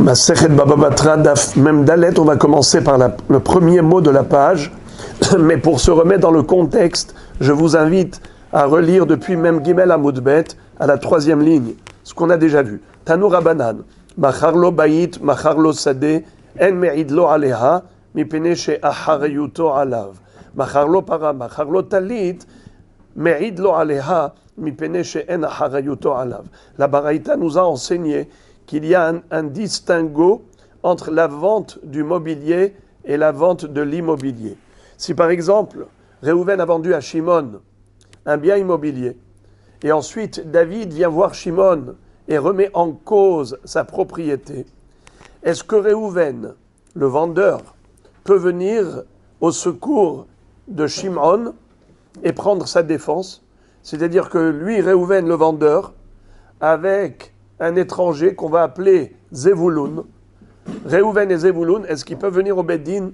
Masechet Baba Batra Daf Mem Dalet, on va commencer par le premier mot de la page, mais pour se remettre dans le contexte, je vous invite à relire depuis Mem Gimel Amud Bet à la troisième ligne, ce qu'on a déjà vu. Tanu Rabanan, Macharlo Bayit, Macharlo Sade, En Me'idlo Aleha, Mipene She'acharayuto Alav. Macharlo Para, Macharlo Talit, Me'idlo Aleha, Mipene She'en Acharayuto Alav. La Baraïta nous a enseigné qu'il y a un distinguo entre la vente du mobilier et la vente de l'immobilier. Si par exemple, Réhouven a vendu à Shimon un bien immobilier, et ensuite David vient voir Shimon et remet en cause sa propriété, est-ce que Réhouven, le vendeur, peut venir au secours de Shimon et prendre sa défense? C'est-à-dire que lui, Réhouven, le vendeur, avec un étranger qu'on va appeler Zevouloun, Réhouven et Zevouloun, est-ce qu'ils peuvent venir au Beddin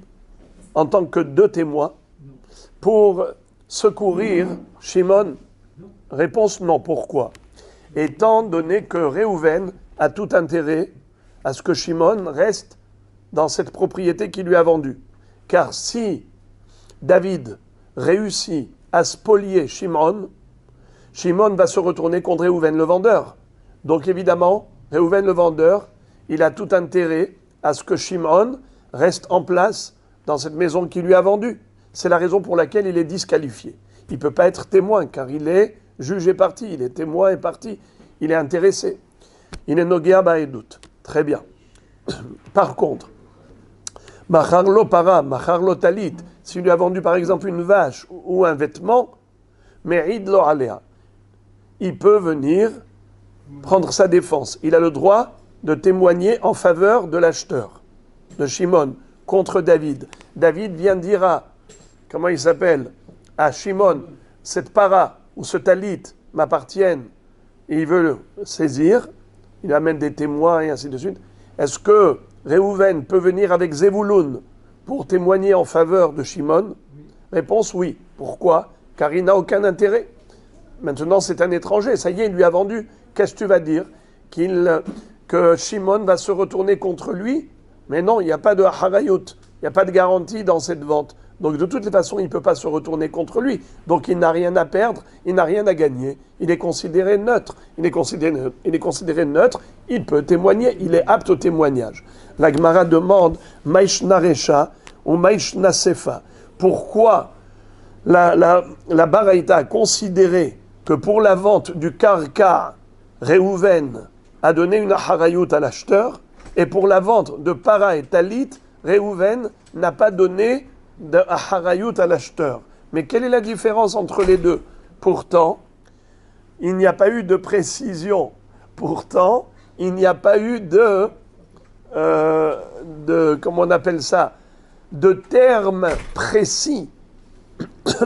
en tant que deux témoins pour secourir Shimon? Réponse non. Pourquoi? Étant donné que Réhouven a tout intérêt à ce que Shimon reste dans cette propriété qu'il lui a vendue. Car si David réussit à spolier Shimon, Shimon va se retourner contre Réhouven le vendeur. Donc évidemment, Réhouven le vendeur, il a tout intérêt à ce que Shimon reste en place dans cette maison qu'il lui a vendue. C'est la raison pour laquelle il est disqualifié. Il ne peut pas être témoin car il est juge et partie. Il est témoin et partie. Il est intéressé. Il est nogea ba'edut. Très bien. Par contre, Macharlo para, Macharlo talit, s'il lui a vendu par exemple une vache ou un vêtement, me'idlo alea, il peut venir prendre sa défense. Il a le droit de témoigner en faveur de l'acheteur, de Shimon, contre David. David vient dire à, comment il s'appelle, à Shimon, cette para ou ce talit m'appartiennent, et il veut le saisir, il amène des témoins et ainsi de suite. Est-ce que Réhouven peut venir avec Zevouloun pour témoigner en faveur de Shimon? Réponse oui. Pourquoi? Car il n'a aucun intérêt. Maintenant, c'est un étranger, ça y est, il lui a vendu. Qu'est-ce que tu vas dire? Que Shimon va se retourner contre lui? Mais non, il n'y a pas de harayut, il n'y a pas de garantie dans cette vente. Donc de toutes les façons, il ne peut pas se retourner contre lui. Donc il n'a rien à perdre, il n'a rien à gagner. Il est considéré neutre. Il est considéré neutre, il peut témoigner, il est apte au témoignage. La Gemara demande, Maïshna Recha ou Maïshna Sefa. Pourquoi la Baraïta a considéré que pour la vente du karka, Réhouven a donné une harayut à l'acheteur, et pour la vente de para et talit, Réhouven n'a pas donné de harayut à l'acheteur. Mais quelle est la différence entre les deux? Pourtant, il n'y a pas eu de précision. Pourtant, il n'y a pas eu de comment on appelle ça, de termes précis.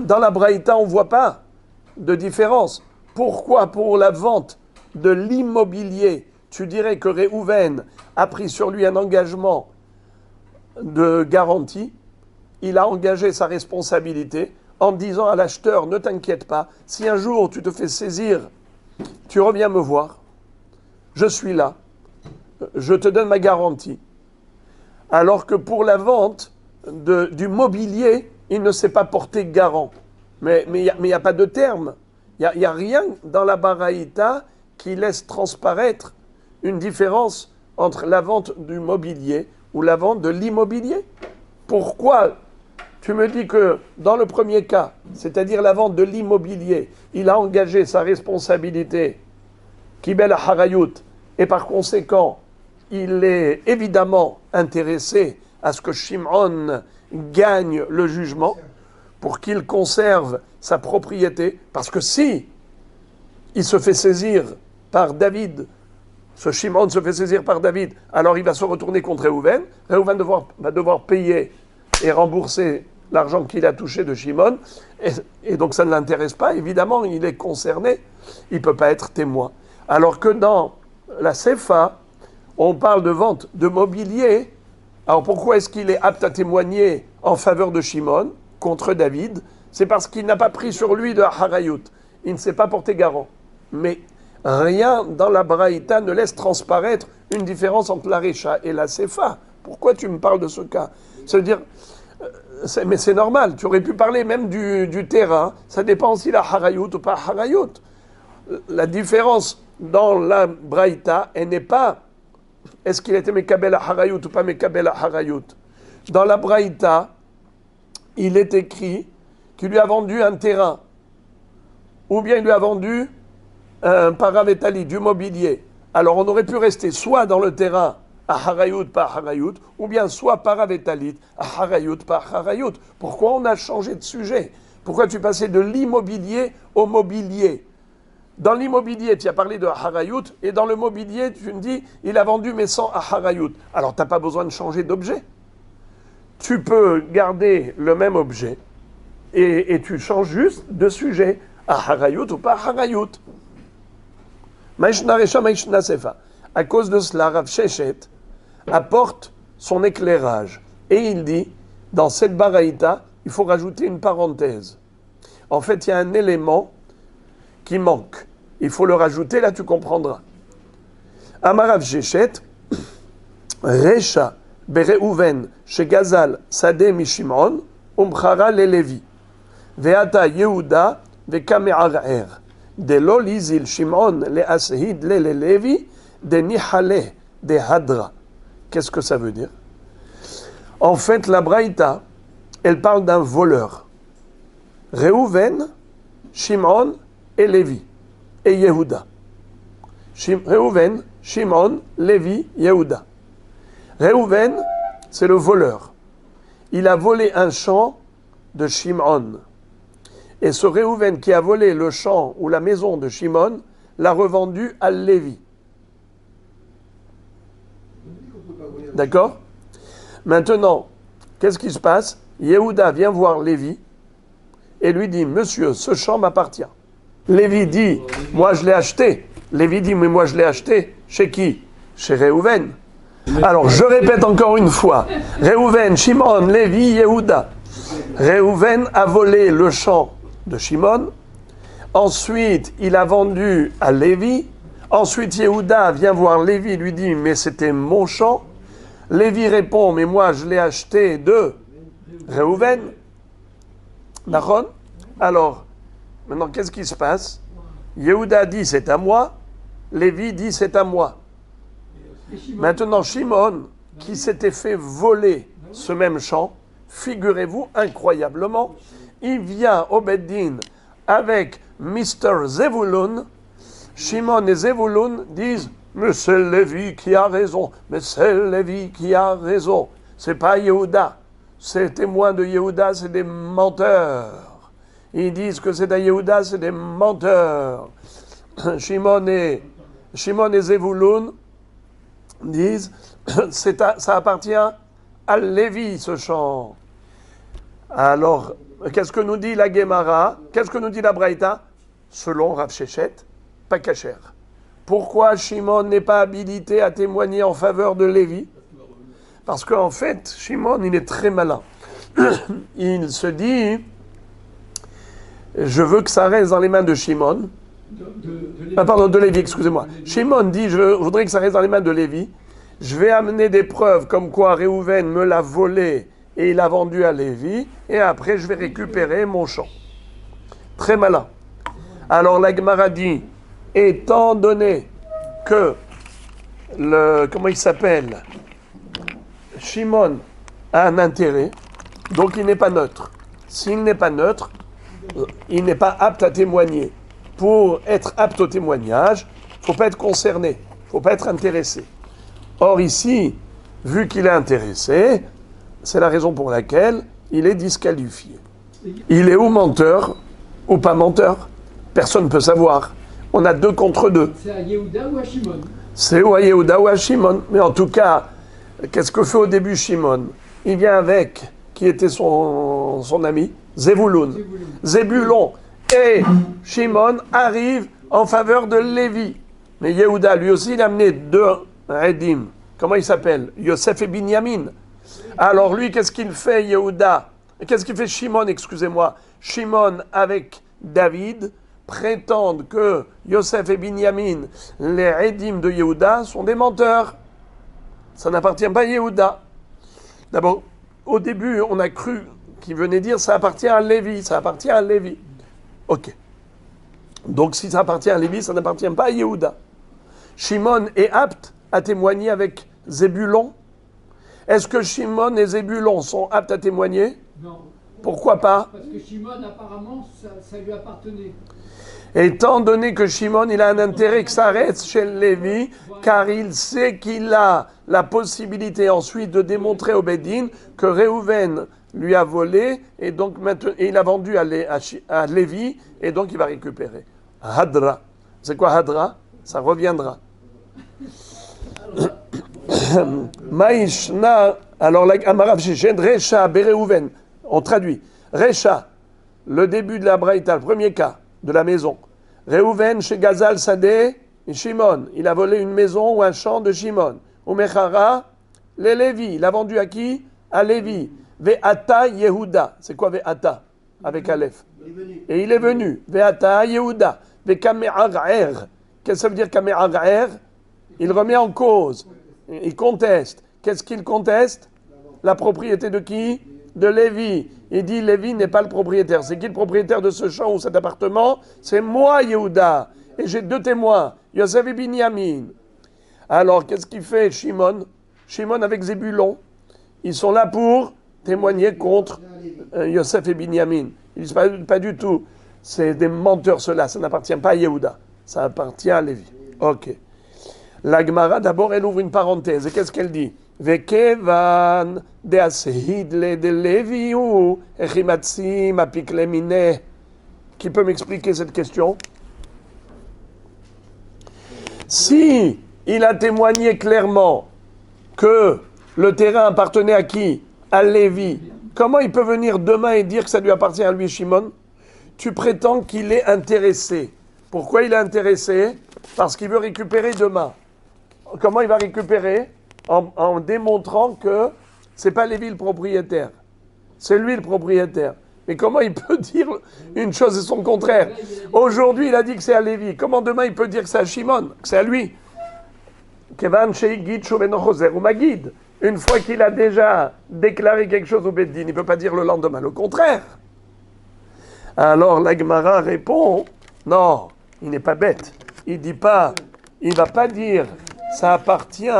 Dans la Braïta, on ne voit pas de différence. Pourquoi pour la vente de l'immobilier, tu dirais que Réhouven a pris sur lui un engagement de garantie? Il a engagé sa responsabilité en disant à l'acheteur, ne t'inquiète pas, si un jour tu te fais saisir, tu reviens me voir, je suis là, je te donne ma garantie. Alors que pour la vente du mobilier, il ne s'est pas porté garant. Mais il n'y a pas de terme. Il n'y a rien dans la Baraïta qui laisse transparaître une différence entre la vente du mobilier ou la vente de l'immobilier. Pourquoi tu me dis que dans le premier cas, c'est-à-dire la vente de l'immobilier, il a engagé sa responsabilité, Kibel Harayut, et par conséquent, il est évidemment intéressé à ce que Shimon gagne le jugement pour qu'il conserve sa propriété, parce que si il se fait saisir par David, ce Shimon se fait saisir par David, alors il va se retourner contre Réhouven. Réhouven va devoir payer et rembourser l'argent qu'il a touché de Shimon, et donc ça ne l'intéresse pas, évidemment, il est concerné, il ne peut pas être témoin. Alors que dans la Sefa, on parle de vente de mobilier. Alors pourquoi est-ce qu'il est apte à témoigner en faveur de Shimon contre David? C'est parce qu'il n'a pas pris sur lui de harayut, il ne s'est pas porté garant. Mais Rien dans la Braïta ne laisse transparaître une différence entre la Recha et la Sefa. Pourquoi tu me parles de ce cas? C'est-à-dire, mais c'est normal, tu aurais pu parler même du terrain. Ça dépend si la Harayut ou pas Harayut. La différence dans la Braïta, elle n'est pas est-ce qu'il était Mekabel à Harayut ou pas Mekabel à Harayut. Dans la Braïta, il est écrit qu'il lui a vendu un terrain, ou bien il lui a vendu un paravétali, du mobilier. Alors on aurait pu rester soit dans le terrain à Harayut, pas Harayut, ou bien soit paravétalit, à Harayut, pas Harayut. Pourquoi on a changé de sujet? Pourquoi tu passais de l'immobilier au mobilier? Dans l'immobilier, tu as parlé de Harayut, et dans le mobilier, tu me dis, il a vendu mes 100 à Harayut. Alors tu n'as pas besoin de changer d'objet. Tu peux garder le même objet, et tu changes juste de sujet, à Harayut ou pas Harayut. Maïshna Recha, Maïshna Sefa. À cause de cela, Rav Sheshet apporte son éclairage. Et il dit, dans cette baraïta, il faut rajouter une parenthèse. En fait, il y a un élément qui manque. Il faut le rajouter, là tu comprendras. Amarav Sheshet, Recha Bereuven, chez Gazal, Sadeh Mishimon, Umchara le Levi. Veata Yehuda, Vekame'arer. De l'olizil Shimon le Ashid le Levi, de Nihale, de Hadra. Qu'est-ce que ça veut dire? En fait, la Braïta, elle parle d'un voleur. Reuven, Shimon et Lévi, et Yehuda. Reuven, Shimon, Lévi, Yehuda. Reuven, c'est le voleur. Il a volé un champ de Shimon. Et ce Reuven qui a volé le champ ou la maison de Shimon l'a revendu à Lévi. D'accord? Maintenant, qu'est-ce qui se passe? Yehuda vient voir Lévi et lui dit, monsieur, ce champ m'appartient. Lévi dit, moi je l'ai acheté. Lévi dit, mais moi je l'ai acheté. Chez qui? Chez Reuven. Alors, je répète encore une fois. Reuven, Shimon, Lévi, Yehuda. Reuven a volé le champ de Shimon. Ensuite, il a vendu à Lévi. Ensuite, Yehuda vient voir Lévi et lui dit, mais c'était mon champ. Lévi répond, mais moi je l'ai acheté de Reuven. D'accord? Alors, maintenant, qu'est-ce qui se passe? Yehuda dit, c'est à moi. Lévi dit, c'est à moi. Maintenant, Shimon, qui s'était fait voler ce même champ, figurez-vous, incroyablement, il vient au Beddin avec Mr. Zevulun. Shimon et Zevulun disent, mais c'est Lévi qui a raison, mais c'est Lévi qui a raison. C'est pas Yehuda. Ces témoins de Yehuda, c'est des menteurs. Ils disent que c'est à Yehuda, c'est des menteurs. Shimon et Zevulun disent, ça appartient à Lévi, ce champ. Alors, qu'est-ce que nous dit la Gemara? Qu'est-ce que nous dit la Braïta? Selon Rav Sheshet, pas kasher. Pourquoi Shimon n'est pas habilité à témoigner en faveur de Lévi? Parce qu'en fait, Shimon, il est très malin. Il se dit, je veux que ça reste dans les mains de Shimon. De Lévi, excusez-moi. Shimon dit, je voudrais que ça reste dans les mains de Lévi. Je vais amener des preuves comme quoi Reuven me l'a volé et il l'a vendu à Lévi. Et après, je vais récupérer mon champ. Très malin. Alors, la Gemara dit, étant donné que comment il s'appelle, Shimon a un intérêt, donc il n'est pas neutre. S'il n'est pas neutre, il n'est pas apte à témoigner. Pour être apte au témoignage, il ne faut pas être concerné, il ne faut pas être intéressé. Or ici, vu qu'il est intéressé, c'est la raison pour laquelle il est disqualifié. Il est ou menteur ou pas menteur. Personne ne peut savoir. On a 2 contre 2. C'est à Yehuda ou à Shimon? C'est ou à Yehuda ou à Shimon. Mais en tout cas, qu'est-ce que fait au début Shimon? Il vient avec, qui était son ami, Zevulun. Zébulon. Et Shimon arrive en faveur de Lévi. Mais Yehuda, lui aussi, il a amené 2 Redim. Comment il s'appelle? Yosef et Binyamin. Alors lui, qu'est-ce qu'il fait, Yehuda? Qu'est-ce qu'il fait Shimon, excusez-moi? Shimon avec David prétendent que Yosef et Binyamin, les Edim de Yehuda, sont des menteurs. Ça n'appartient pas à Yehuda. D'abord, au début, on a cru qu'il venait dire ça appartient à Lévi, ça appartient à Lévi. Ok. Donc si ça appartient à Lévi, ça n'appartient pas à Yehuda. Shimon est apte à témoigner avec Zébulon. Est-ce que Shimon et Zébulon sont aptes à témoigner? Non. Pourquoi pas? Parce que Shimon, apparemment, ça lui appartenait. Étant donné que Shimon, il a un intérêt que ça reste chez Lévi, car il sait qu'il a la possibilité ensuite de démontrer au Bédine que Réhouven lui a volé, et donc maintenant, il a vendu à Lévi, et donc il va récupérer. Hadra. C'est quoi Hadra? Ça reviendra. Maïshna, alors la Amarav Shishen, Recha, Beréhouven. On traduit. Recha, le début de la Braïta, le premier cas de la maison. Réhouven chez Gazal Sadeh, Shimon. Il a volé une maison ou un champ de Shimon. Umechara, les Lévi. Il a vendu à qui? À Lévi. Ve'ata Yehuda. C'est quoi Ve'ata? Avec Aleph. Et il est venu. Ve'ata Yehuda. Ve'kame'ag'er. Qu'est-ce que ça veut dire Kame'ag'er? Il remet en cause. Il conteste. Qu'est-ce qu'il conteste? La propriété de qui? De Lévi. Il dit Lévi n'est pas le propriétaire. C'est qui le propriétaire de ce champ ou cet appartement? C'est moi, Yehuda. Et j'ai deux témoins, Yosef et Binyamin. Alors, qu'est-ce qu'il fait Shimon? Shimon avec Zébulon. Ils sont là pour témoigner contre Yosef et Binyamin. Ils disent pas du tout. C'est des menteurs, ceux-là. Ça n'appartient pas à Yehuda. Ça appartient à Lévi. Ok. La Gemara, d'abord, elle ouvre une parenthèse. Et qu'est-ce qu'elle dit? Vekevan de asehidle de Lévi ou echimatsim apiklemine. Qui peut m'expliquer cette question? Si il a témoigné clairement que le terrain appartenait à qui? À Lévi. Comment il peut venir demain et dire que ça lui appartient à lui, Shimon? Tu prétends qu'il est intéressé. Pourquoi il est intéressé? Parce qu'il veut récupérer demain. Comment il va récupérer? En démontrant que c'est pas Lévi le propriétaire. C'est lui le propriétaire. Mais comment il peut dire une chose et son contraire? Aujourd'hui, il a dit que c'est à Lévi. Comment demain il peut dire que c'est à Shimon, que c'est à lui? Une fois qu'il a déjà déclaré quelque chose au Beddin, il ne peut pas dire le lendemain le contraire. Alors la Gemara répond, non, il n'est pas bête. Il ne va pas dire ça appartient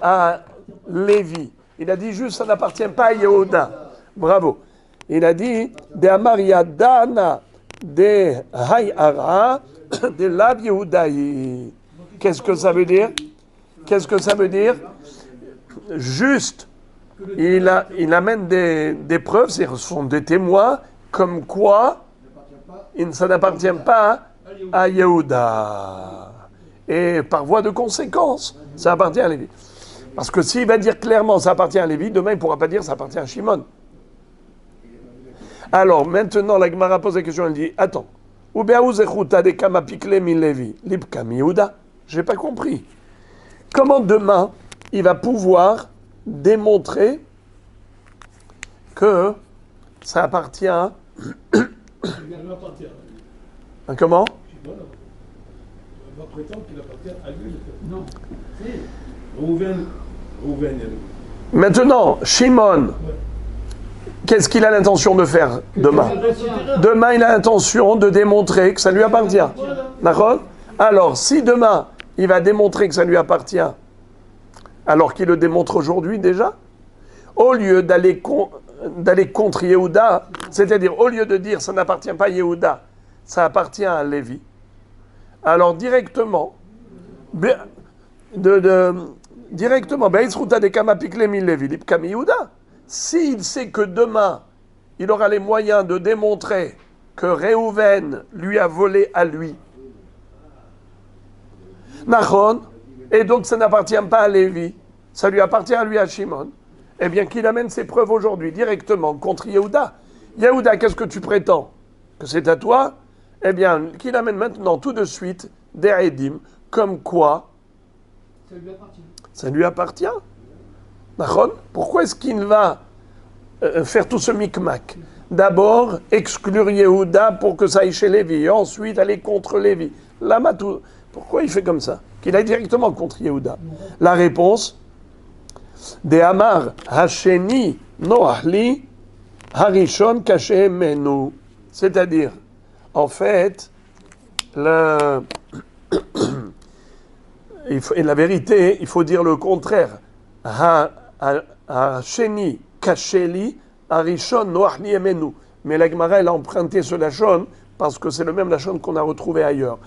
à Lévi. Il a dit juste ça n'appartient pas à Yehuda. Bravo. Il a dit de Amaria Dana de Hayara de Lav Yehudaï. Qu'est-ce que ça veut dire? Qu'est-ce que ça veut dire? Juste, il amène des preuves, ce sont des témoins, comme quoi ça n'appartient pas à Yehuda. Et par voie de conséquence, ça appartient à Lévi. Parce que s'il va dire clairement ça appartient à Lévi, demain il ne pourra pas dire ça appartient à Shimon. Alors maintenant la Gemara pose la question, elle dit attends, je n'ai pas compris. Comment demain il va pouvoir démontrer que ça appartient à... Comment? On va prétendre qu'il appartient à lui. Non. Maintenant, Shimon, qu'est-ce qu'il a l'intention de faire demain? Demain, il a l'intention de démontrer que ça lui appartient. D'accord? Alors, si demain, il va démontrer que ça lui appartient, alors qu'il le démontre aujourd'hui déjà, au lieu d'aller contre Yehuda, c'est-à-dire au lieu de dire ça n'appartient pas à Yehuda, ça appartient à Lévi, alors directement, s'il sait que demain, il aura les moyens de démontrer que Réhouven lui a volé à lui, Nachon, et donc ça n'appartient pas à Lévi, ça lui appartient à lui, à Shimon, eh bien qu'il amène ses preuves aujourd'hui directement contre Yehuda. Yehuda, qu'est-ce que tu prétends? Que c'est à toi? Eh bien, qu'il amène maintenant tout de suite des Edim, comme quoi Ça lui appartient. ça lui appartient. Nachon, pourquoi est-ce qu'il va faire tout ce micmac? d'abord exclure Yehuda pour que ça aille chez Lévi, et ensuite aller contre Lévi. Lama tout. Pourquoi il fait comme ça? Qu'il aille directement contre Yehuda. La réponse, de Amar Hasheni Noahli Harishon Kaché Menu. C'est-à-dire, en fait, la vérité, il faut dire le contraire. Hasheni Kacheli Harishon Noahli Emenu. Mais la Gemara, elle a emprunté ce lachon parce que c'est le même lachon qu'on a retrouvé ailleurs.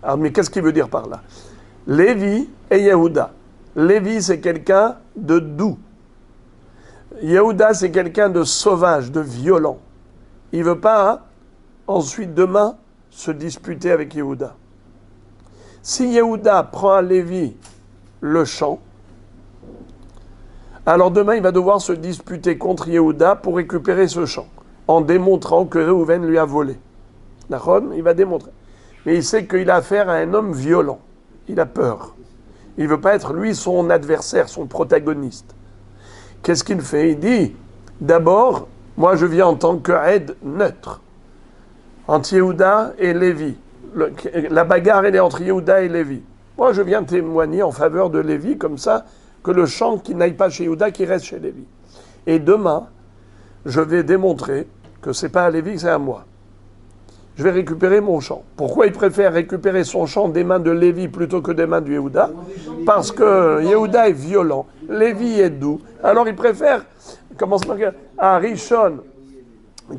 Alors, mais qu'est-ce qu'il veut dire par là? Lévi et Yehuda. Lévi, c'est quelqu'un de doux. Yehuda, c'est quelqu'un de sauvage, de violent. Il ne veut pas, ensuite, demain, se disputer avec Yehuda. Si Yehuda prend à Lévi le champ, alors demain, il va devoir se disputer contre Yehuda pour récupérer ce champ, en démontrant que Réhouven lui a volé. D'accord? Il va démontrer. Mais il sait qu'il a affaire à un homme violent. Il a peur. Il ne veut pas être, lui, son adversaire, son protagoniste. Qu'est-ce qu'il fait? Il dit, d'abord, moi je viens en tant que aide neutre, entre Yehuda et Lévi. La bagarre, elle est entre Yehuda et Lévi. Moi je viens témoigner en faveur de Lévi, comme ça, que le champ qui n'aille pas chez Yehuda, qui reste chez Lévi. Et demain, je vais démontrer que ce n'est pas à Lévi, c'est à moi. Je vais récupérer mon champ. Pourquoi il préfère récupérer son champ des mains de Lévi plutôt que des mains de Yehuda? Parce que Yehuda est violent, Lévi est doux. Alors il préfère, comment se marque? Arishon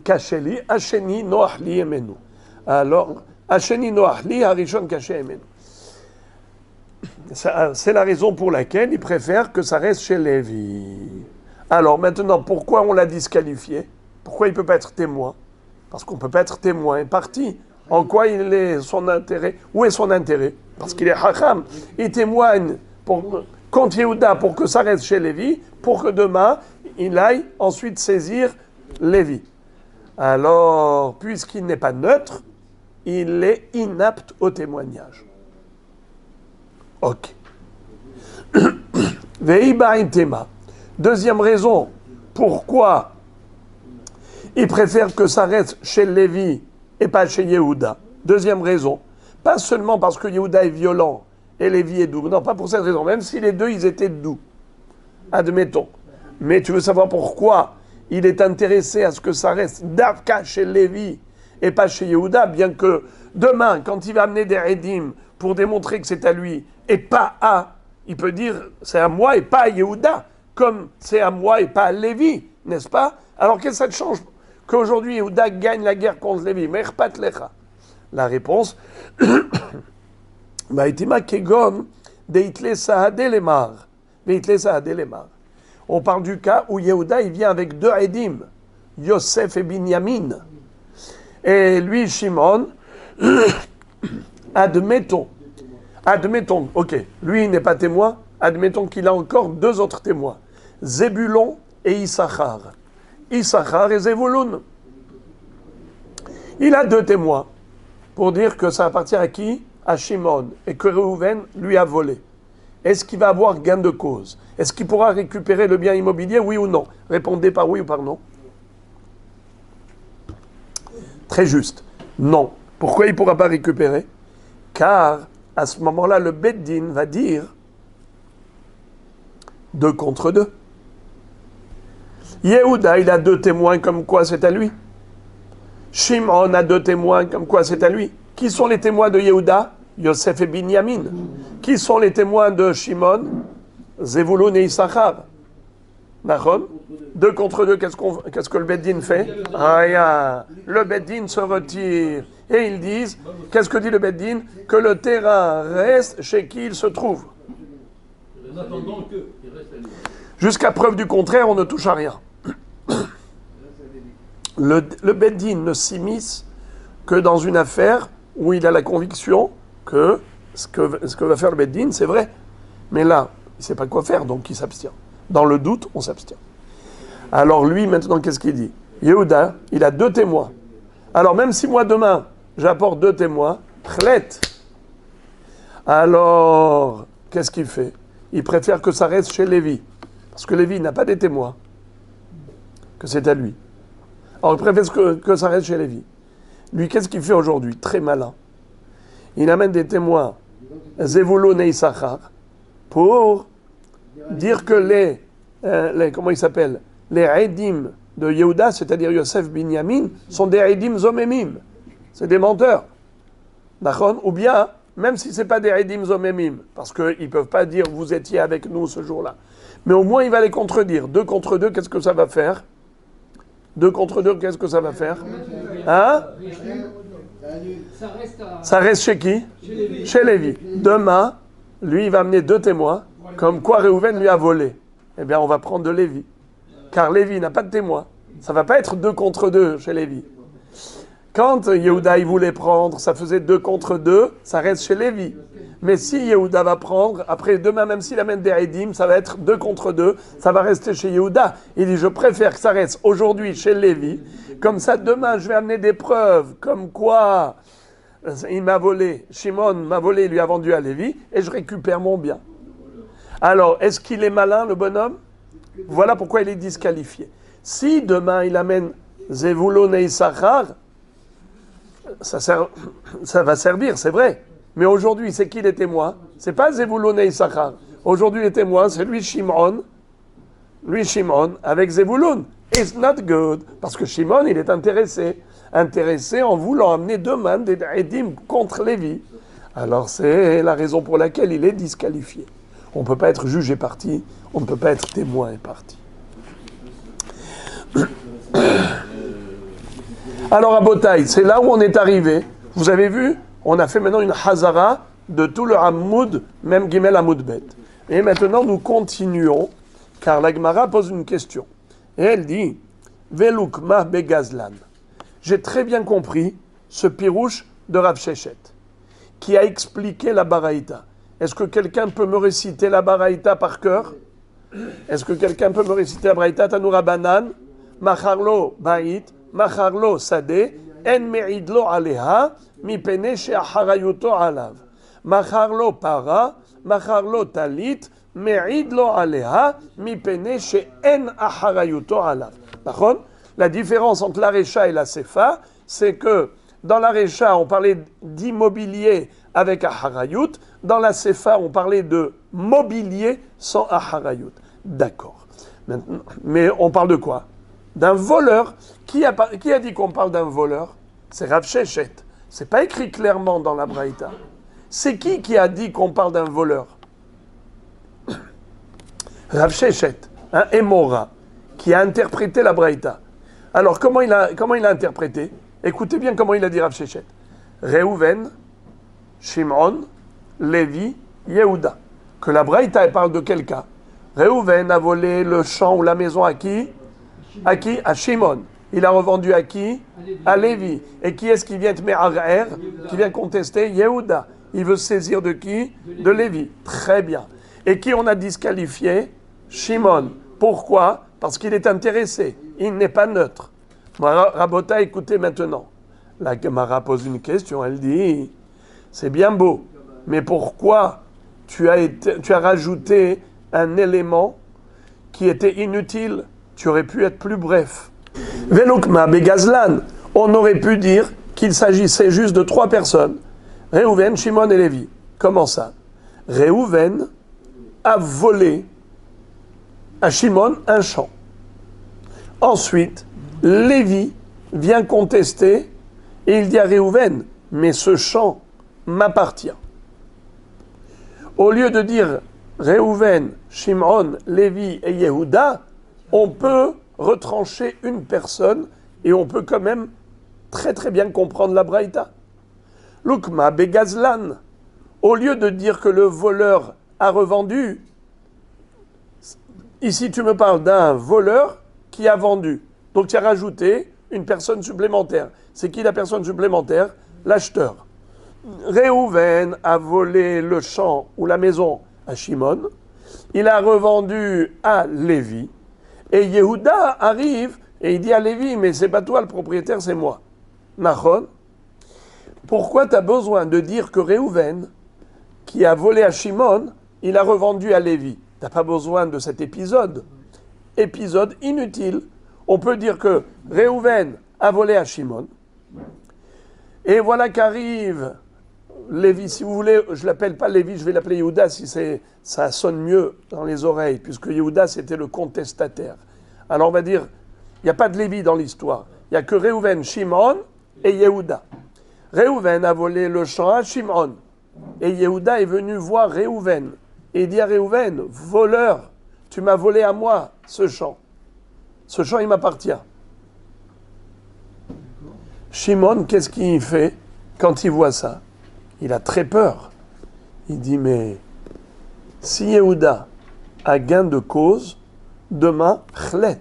Kacheli, Hasheni Noahli Emenu. Alors, Hasheni Noahli, Arishon Kaché Emenu. C'est la raison pour laquelle il préfère que ça reste chez Lévi. Alors maintenant, pourquoi on l'a disqualifié? Pourquoi il ne peut pas être témoin? Parce qu'on ne peut pas être témoin et parti. En quoi il est son intérêt? Où est son intérêt? Parce qu'il est hacham. Il témoigne contre Yehuda pour que ça reste chez Lévi, pour que demain, il aille ensuite saisir Lévi. Alors, puisqu'il n'est pas neutre, il est inapte au témoignage. Ok. Veiba tema. Deuxième raison, pourquoi il préfère que ça reste chez Lévi et pas chez Yehuda. Deuxième raison, pas seulement parce que Yehuda est violent et Lévi est doux. Non, pas pour cette raison. Même si les deux, ils étaient doux. Admettons. Mais tu veux savoir pourquoi il est intéressé à ce que ça reste d'Avka chez Lévi et pas chez Yehuda, bien que demain, quand il va amener des Redim pour démontrer que c'est à lui et pas à, il peut dire c'est à moi et pas à Yehuda, comme c'est à moi et pas à Lévi, n'est-ce pas? Alors qu'est-ce que ça te change qu'aujourd'hui Yehuda gagne la guerre contre Lévi? Merpat lecha. La réponse, on parle du cas où Yehuda il vient avec deux Edim, Yosef et Binyamin. Et lui, Shimon, admettons, ok, lui il n'est pas témoin, admettons qu'il a encore deux autres témoins, Zébulon et Issachar. Issachar et Zévouloun. Il a deux témoins pour dire que ça appartient à qui? À Shimon, et que Réhouven lui a volé. Est-ce qu'il va avoir gain de cause? Est-ce qu'il pourra récupérer le bien immobilier, oui ou non? Répondez par oui ou par non. Très juste. Non. Pourquoi il ne pourra pas récupérer? Car à ce moment-là, le Beddin va dire 2 contre 2. Yehuda, il a deux témoins comme quoi c'est à lui. Shimon a deux témoins comme quoi c'est à lui. Qui sont les témoins de Yehuda? Yosef et Binyamin. Qui sont les témoins de Shimon? Zevulun et Issachar. Nachon? 2 contre 2, qu'est-ce que le Beddin fait? Le Beddin se retire. Et ils disent, qu'est-ce que dit le Beddin? Que le terrain reste chez qui il se trouve. En attendant qu'il reste à lui. Jusqu'à preuve du contraire, on ne touche à rien. Le Beddin ne s'immisce que dans une affaire où il a la conviction que ce que va faire le Beddin, c'est vrai. Mais là, il ne sait pas quoi faire, donc il s'abstient. Dans le doute, on s'abstient. Alors lui, maintenant, qu'est-ce qu'il dit? Yehuda, il a 2 témoins. Alors même si moi, demain, j'apporte 2 témoins, chlet. Alors, qu'est-ce qu'il fait? Il préfère que ça reste chez Lévi. Parce que Lévi n'a pas des témoins. Que c'est à lui. Alors, il préfère que ça reste chez Lévi. Lui, qu'est-ce qu'il fait aujourd'hui? Très malin. Il amène des témoins, Zevulun et Issachar, pour dire que comment ils s'appellent? Les Eidim de Yehuda, c'est-à-dire Yosef Binyamin, sont des Eidim Zomemim. C'est des menteurs. D'accord? Ou bien, même si ce n'est pas des Eidim Zomemim, parce qu'ils ne peuvent pas dire vous étiez avec nous ce jour-là. Mais au moins, il va les contredire. 2 contre 2, qu'est-ce que ça va faire? 2 contre 2, qu'est-ce que ça va faire? Hein? Ça reste chez qui? Chez Lévi. Demain, lui, il va amener 2 témoins, comme quoi Réhouven lui a volé. Eh bien, on va prendre de Lévi. Car Lévi n'a pas de témoin. Ça ne va pas être 2 contre 2 chez Lévi. Quand Yehuda il voulait prendre, ça faisait 2 contre 2, ça reste chez Lévi. Mais si Yehuda va prendre, après demain, même s'il amène des Eidim, ça va être 2 contre 2, ça va rester chez Yehuda. Il dit, je préfère que ça reste aujourd'hui chez Lévi, comme ça demain je vais amener des preuves, comme quoi il m'a volé, Shimon m'a volé, il lui a vendu à Lévi, et je récupère mon bien. Alors, est-ce qu'il est malin, le bonhomme? Voilà pourquoi il est disqualifié. Si demain il amène Zevulun et Issachar, ça va servir, c'est vrai. Mais aujourd'hui, c'est qui les témoins? C'est pas Zevulun et Issachar. Aujourd'hui, les témoins, c'est lui Shimon, avec Zevulun. It's not good. Parce que Shimon, il est intéressé en voulant amener demain des Eidim contre Lévi. Alors, c'est la raison pour laquelle il est disqualifié. On ne peut pas être juge et parti, on ne peut pas être témoin et parti. Alors, à Botaï, c'est là où on est arrivé. Vous avez vu? On a fait maintenant une Hazara de tout le Hamoud, même Gimel Hamoud Bet. Et maintenant, nous continuons, car la Gemara pose une question. Et elle dit, Velukma begazlan. J'ai très bien compris ce pirouche de Rav Shechet, qui a expliqué la Baraïta. Est-ce que quelqu'un peut me réciter la Baraïta par cœur? Est-ce que quelqu'un peut me réciter la Baraïta? Tanoura Banan, Macharlo Baït, Macharlo Sade, En Meidlo Aleha, Mi Pene She'acharayuto Alav. Macharlo Para, Macharlo Talit, Meidlo Aleha, Mi Pene She'en Acharayuto Alav. D'accord? La différence entre la Récha et la Sefa, c'est que dans la Récha, on parlait d'immobilier avec Acharayut. Dans la Sefa, on parlait de mobilier sans Acharayut. D'accord. Maintenant, mais on parle de quoi? D'un voleur. Qui a dit qu'on parle d'un voleur? C'est Rav Shechet. C'est pas écrit clairement dans la Braïta. C'est qui a dit qu'on parle d'un voleur? Rav Shechet, un Emora, qui a interprété la Braïta. Alors, comment il a interprété? Écoutez bien comment il a dit Rav Shechet. Réhouven, Shimon, Lévi, Yehuda. Que la Braïta, elle parle de quel cas? Réhouven a volé le champ ou la maison à qui? À qui? À Shimon. Il a revendu à qui? À Lévi. Et qui est-ce qui vient te me'arer, qui vient contester? Yehuda. Il veut se saisir de qui? De Lévi. Très bien. Et qui on a disqualifié? Shimon. Pourquoi? Parce qu'il est intéressé. Il n'est pas neutre. Rabota, écoutez maintenant. La Gemara pose une question. Elle dit, c'est bien beau, mais pourquoi tu as rajouté un élément qui était inutile? Tu aurais pu être plus bref. Velukma begazlan, on aurait pu dire qu'il s'agissait juste de 3 personnes. Réhouven, Shimon et Lévi. Comment ça? Réhouven a volé à Shimon un champ. Ensuite, Lévi vient contester et il dit à Réhouven, mais ce champ m'appartient. Au lieu de dire Réhouven, Shimon, Lévi et Yehuda, on peut retrancher une personne et on peut quand même très très bien comprendre la Braïta. Lukma begazlan, au lieu de dire que le voleur a revendu, ici tu me parles d'un voleur qui a vendu. Donc tu as rajouté une personne supplémentaire. C'est qui la personne supplémentaire? L'acheteur. Réhouven a volé le champ ou la maison à Shimon. Il a revendu à Lévi. Et Yehuda arrive et il dit à Lévi, mais c'est pas toi le propriétaire, c'est moi. Nachon. Pourquoi tu as besoin de dire que Réhouven, qui a volé à Shimon, il a revendu à Lévi? Tu n'as pas besoin de cet épisode. Épisode inutile. On peut dire que Réhouven a volé à Shimon. Et voilà qu'arrive Lévi. Si vous voulez, je ne l'appelle pas Lévi, je vais l'appeler Yehuda si ça sonne mieux dans les oreilles, puisque Yehuda c'était le contestataire. Alors on va dire, il n'y a pas de Lévi dans l'histoire. Il n'y a que Réhouven, Shimon et Yehuda. Réhouven a volé le champ à Shimon. Et Yehuda est venu voir Réhouven. Et il dit à Réhouven, voleur, tu m'as volé à moi ce champ. Ce champ, il m'appartient. Shimon, qu'est-ce qu'il fait quand il voit ça? Il a très peur. Il dit, mais si Yehuda a gain de cause, demain, chlet.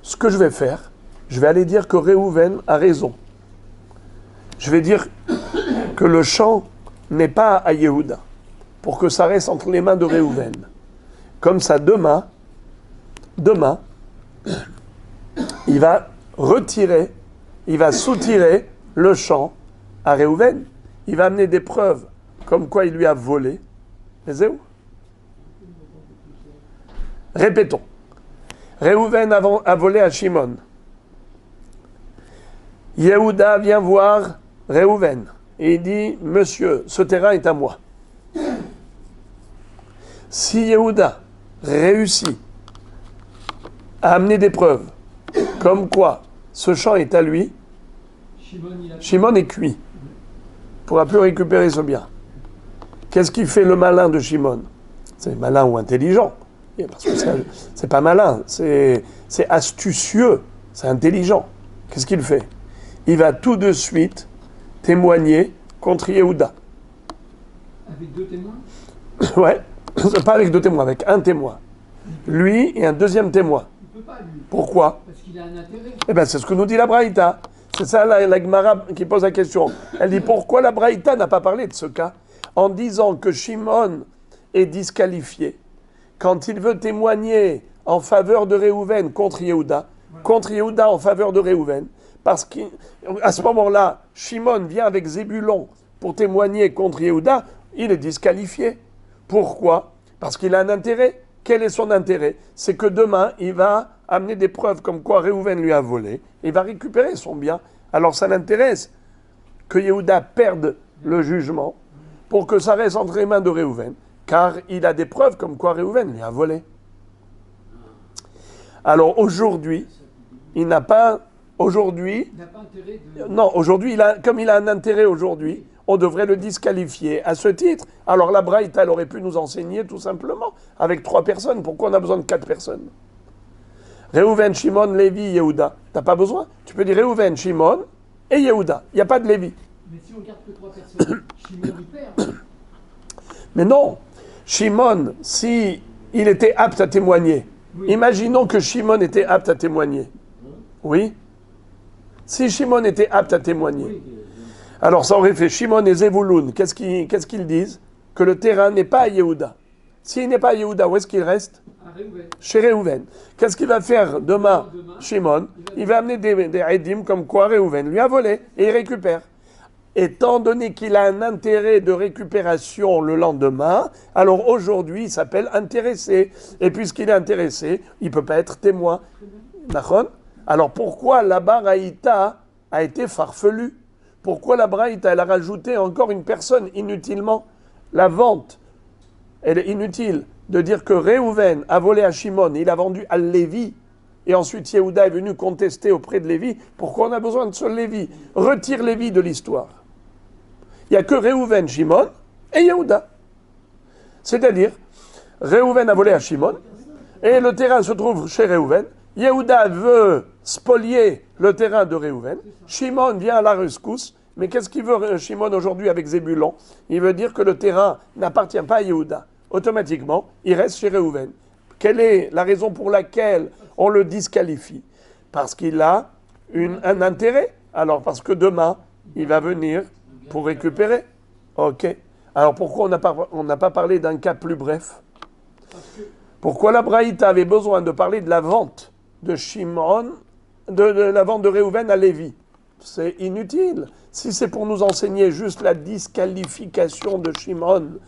Ce que je vais faire, je vais aller dire que Réhouven a raison. Je vais dire que le champ n'est pas à Yehuda, pour que ça reste entre les mains de Réhouven. Comme ça, demain, il va retirer, il va soutirer le champ à Réhouven. Il va amener des preuves comme quoi il lui a volé. Mais c'est où? Répétons. Réhouven a volé à Shimon. Yehuda vient voir Réhouven et il dit, monsieur, ce terrain est à moi. Si Yehuda réussit à amener des preuves comme quoi ce champ est à lui, Shimon est cuit. Il ne pourra plus récupérer ce bien. Qu'est-ce qui fait le malin de Shimon? C'est malin ou intelligent. Parce que c'est pas malin, c'est astucieux, c'est intelligent. Qu'est-ce qu'il fait? Il va tout de suite témoigner contre Yehuda. Avec 2 témoins? Ouais, pas avec 2 témoins, avec un témoin. Lui et un deuxième témoin. Il ne peut pas, lui. Pourquoi? Parce qu'il a un intérêt. Eh bien, c'est ce que nous dit la Braïta. C'est ça la Gemara qui pose la question. Elle dit, pourquoi la Braïta n'a pas parlé de ce cas en disant que Shimon est disqualifié quand il veut témoigner en faveur de Réhouven contre Yehuda en faveur de Réhouven, parce qu'à ce moment-là, Shimon vient avec Zébulon pour témoigner contre Yehuda, il est disqualifié. Pourquoi? Parce qu'il a un intérêt. Quel est son intérêt? C'est que demain, il va amener des preuves comme quoi Réhouven lui a volé, il va récupérer son bien. Alors ça l'intéresse que Yehuda perde le jugement pour que ça reste entre les mains de Réhouven, car il a des preuves comme quoi Réhouven lui a volé. Alors aujourd'hui, il n'a pas... Aujourd'hui... Il n'a pas intérêt de... Non, aujourd'hui, comme il a un intérêt aujourd'hui, on devrait le disqualifier à ce titre. Alors la Braïta, elle aurait pu nous enseigner tout simplement, avec 3 personnes. Pourquoi on a besoin de 4 personnes? Réhouven, Shimon, Lévi, Yehuda. T'as pas besoin? Tu peux dire Réhouven, Shimon et Yehuda. Il n'y a pas de Lévi. Mais si on garde que 3 personnes, Shimon il perd. Mais non, Shimon, si il était apte à témoigner, Oui. Imaginons que Shimon était apte à témoigner. Oui? Si Shimon était apte à témoigner, Oui. alors ça aurait fait Shimon et Zevouloun. Qu'est-ce qu'ils disent? Que le terrain n'est pas à Yehuda. S'il n'est pas à Yehuda, où est-ce qu'il reste? À Réhouven. Chez Réhouven. Qu'est-ce qu'il va faire demain, Shimon? Il va amener des Edim comme quoi Réhouven lui a volé et il récupère. Étant donné qu'il a un intérêt de récupération le lendemain, alors aujourd'hui il s'appelle intéressé. Et puisqu'il est intéressé, il ne peut pas être témoin. D'accord? Alors pourquoi la Braïta a été farfelue? Pourquoi la Braïta, elle a rajouté encore une personne inutilement? La vente, elle est inutile. De dire que Réhouven a volé à Shimon, il a vendu à Lévi, et ensuite Yehuda est venu contester auprès de Lévi. Pourquoi on a besoin de ce Lévi? Retire Lévi de l'histoire. Il n'y a que Réhouven, Shimon et Yehuda. C'est-à-dire, Réhouven a volé à Shimon, et le terrain se trouve chez Réhouven. Yehuda veut spolier le terrain de Réhouven. Shimon vient à la rescousse. Mais qu'est-ce qu'il veut Shimon aujourd'hui avec Zébulon? Il veut dire que le terrain n'appartient pas à Yehuda. Automatiquement, il reste chez Réhouven. Quelle est la raison pour laquelle on le disqualifie? Parce qu'il a un intérêt. Alors, parce que demain, il va venir pour récupérer. Ok. Alors, pourquoi on n'a pas parlé d'un cas plus bref? Pourquoi la Braïta avait besoin de parler de la vente de Shimon, de la vente de Réhouven à Lévi? C'est inutile. Si c'est pour nous enseigner juste la disqualification de Shimon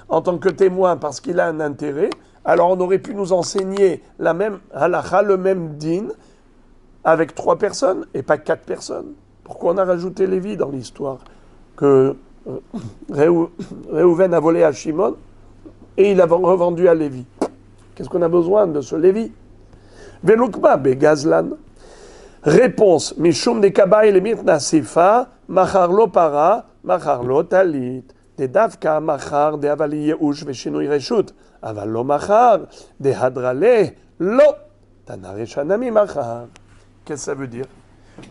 en tant que témoin parce qu'il a un intérêt, Alors on aurait pu nous enseigner la même halakha, le même din, avec 3 personnes et pas 4 personnes. Pourquoi on a rajouté Lévi dans l'histoire? Que Réhouven a volé à Shimon et il a revendu à Lévi. Qu'est-ce qu'on a besoin de ce Lévi? Velukma begazlan. Réponse. Mishum de kabaï le mitna sifa, macharlo para, macharlo talit. De davka machar de avali yeush veshinui reshut. Avalo machar de hadrale lo. Tanare shanami machar. Qu'est-ce que ça veut dire?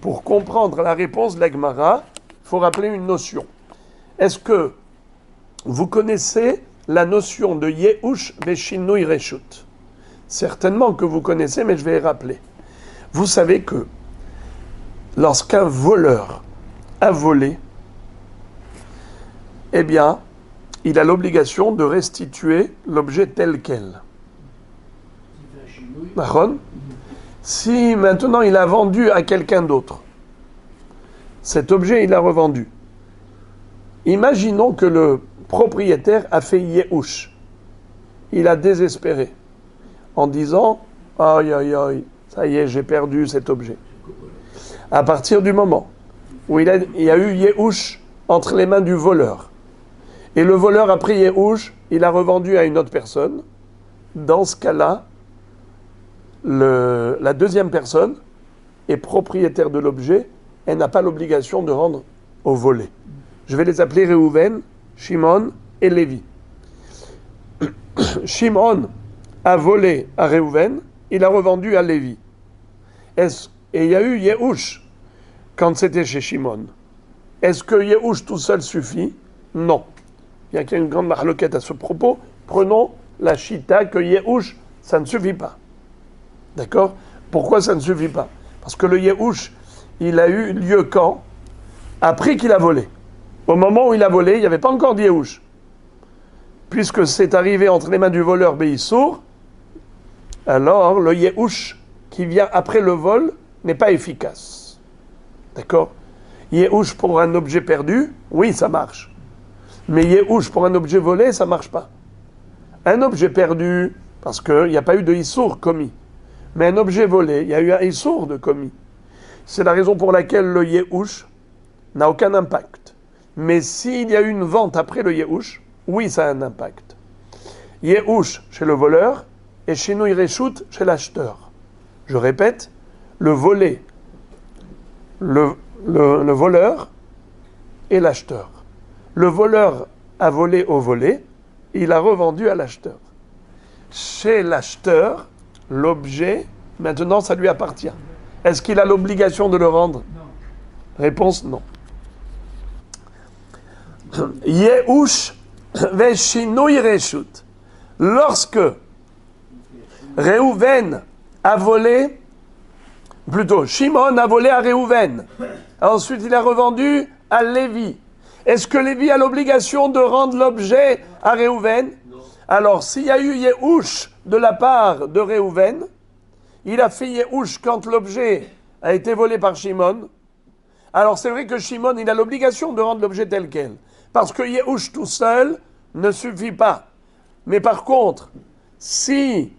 Pour comprendre la réponse de la Gemara, il faut rappeler une notion. Est-ce que vous connaissez la notion de Yehush Veshinui Reshut? Certainement que vous connaissez, mais je vais rappeler. Vous savez que lorsqu'un voleur a volé, eh bien, il a l'obligation de restituer l'objet tel quel. Mahon? Si maintenant il a vendu à quelqu'un d'autre, cet objet il l'a revendu. Imaginons que le propriétaire a fait Yehush. Il a désespéré en disant « Aïe, aïe, aïe, ça y est, j'ai perdu cet objet. » À partir du moment où il y a eu Yehush entre les mains du voleur, et le voleur a pris Yehush, il a revendu à une autre personne, dans ce cas-là, la deuxième personne est propriétaire de l'objet, elle n'a pas l'obligation de rendre au volé. Je vais les appeler Réhouven, Shimon et Lévi. Shimon a volé à Réhouven, il a revendu à Lévi. Et il y a eu Yehush quand c'était chez Shimon. Est-ce que Yehush tout seul suffit? Non. Il y a une grande marloquette à ce propos. Prenons la chita que Yehush, ça ne suffit pas. D'accord? Pourquoi ça ne suffit pas? Parce que le Yehush, il a eu lieu quand? Après qu'il a volé. Au moment où il a volé, il n'y avait pas encore de Yehush. Puisque c'est arrivé entre les mains du voleur Béissour, alors le Yehush qui vient après le vol n'est pas efficace. D'accord? Yehush pour un objet perdu, oui, ça marche. Mais Yehush pour un objet volé, ça ne marche pas. Un objet perdu, parce qu'il n'y a pas eu de Issour commis. Mais un objet volé, il y a eu un Issour de commis. C'est la raison pour laquelle le Yehush n'a aucun impact. Mais s'il y a eu une vente après le Yehush, oui, ça a un impact. Yehush chez le voleur et Shinui Reshut chez l'acheteur. Je répète, le volé, le voleur et l'acheteur. Le voleur a volé au volé, il a revendu à l'acheteur. Chez l'acheteur, l'objet, maintenant, ça lui appartient. Est-ce qu'il a l'obligation de le rendre? Non. Réponse non. Yehush veshinui reshut. Lorsque Réhouven a volé, plutôt Shimon a volé à Réhouven, ensuite il a revendu à Lévi. Est-ce que Lévi a l'obligation de rendre l'objet à Réhouven? Alors, s'il y a eu Yehush de la part de Réhouven, il a fait Yehush quand l'objet a été volé par Shimon. Alors, c'est vrai que Shimon, il a l'obligation de rendre l'objet tel quel. Parce que Yehush tout seul ne suffit pas. Mais par contre, si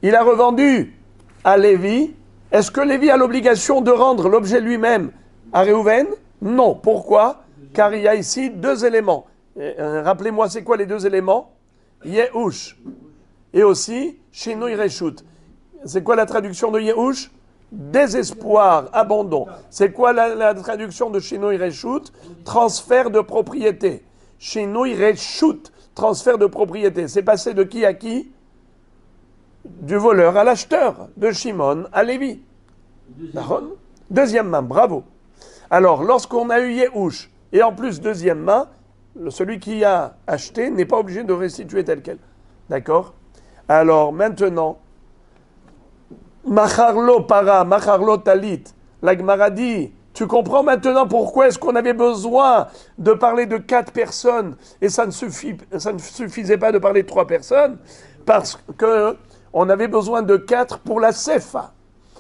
il a revendu à Lévi, est-ce que Lévi a l'obligation de rendre l'objet lui-même à Réhouven? Non. Pourquoi? Car il y a ici 2 éléments. Rappelez-moi, c'est quoi les 2 éléments? Yehush et aussi Shinui Reshut. C'est quoi la traduction de Yehush? Désespoir, abandon. C'est quoi la traduction de Shinui Reshut? Transfert de propriété. Shinui Reshut, transfert de propriété. C'est passé de qui à qui? Du voleur à l'acheteur, de Shimon à Lévi. Deuxième main, bravo. Alors, lorsqu'on a eu Yehush, et en plus deuxième main, celui qui a acheté n'est pas obligé de restituer tel quel. D'accord? Alors, maintenant, Macharlo para, Macharlo talit, la Gemara dit, tu comprends maintenant pourquoi est-ce qu'on avait besoin de parler de 4 personnes et ça ne suffisait pas de parler de 3 personnes? Parce que on avait besoin de 4 pour la Sefa,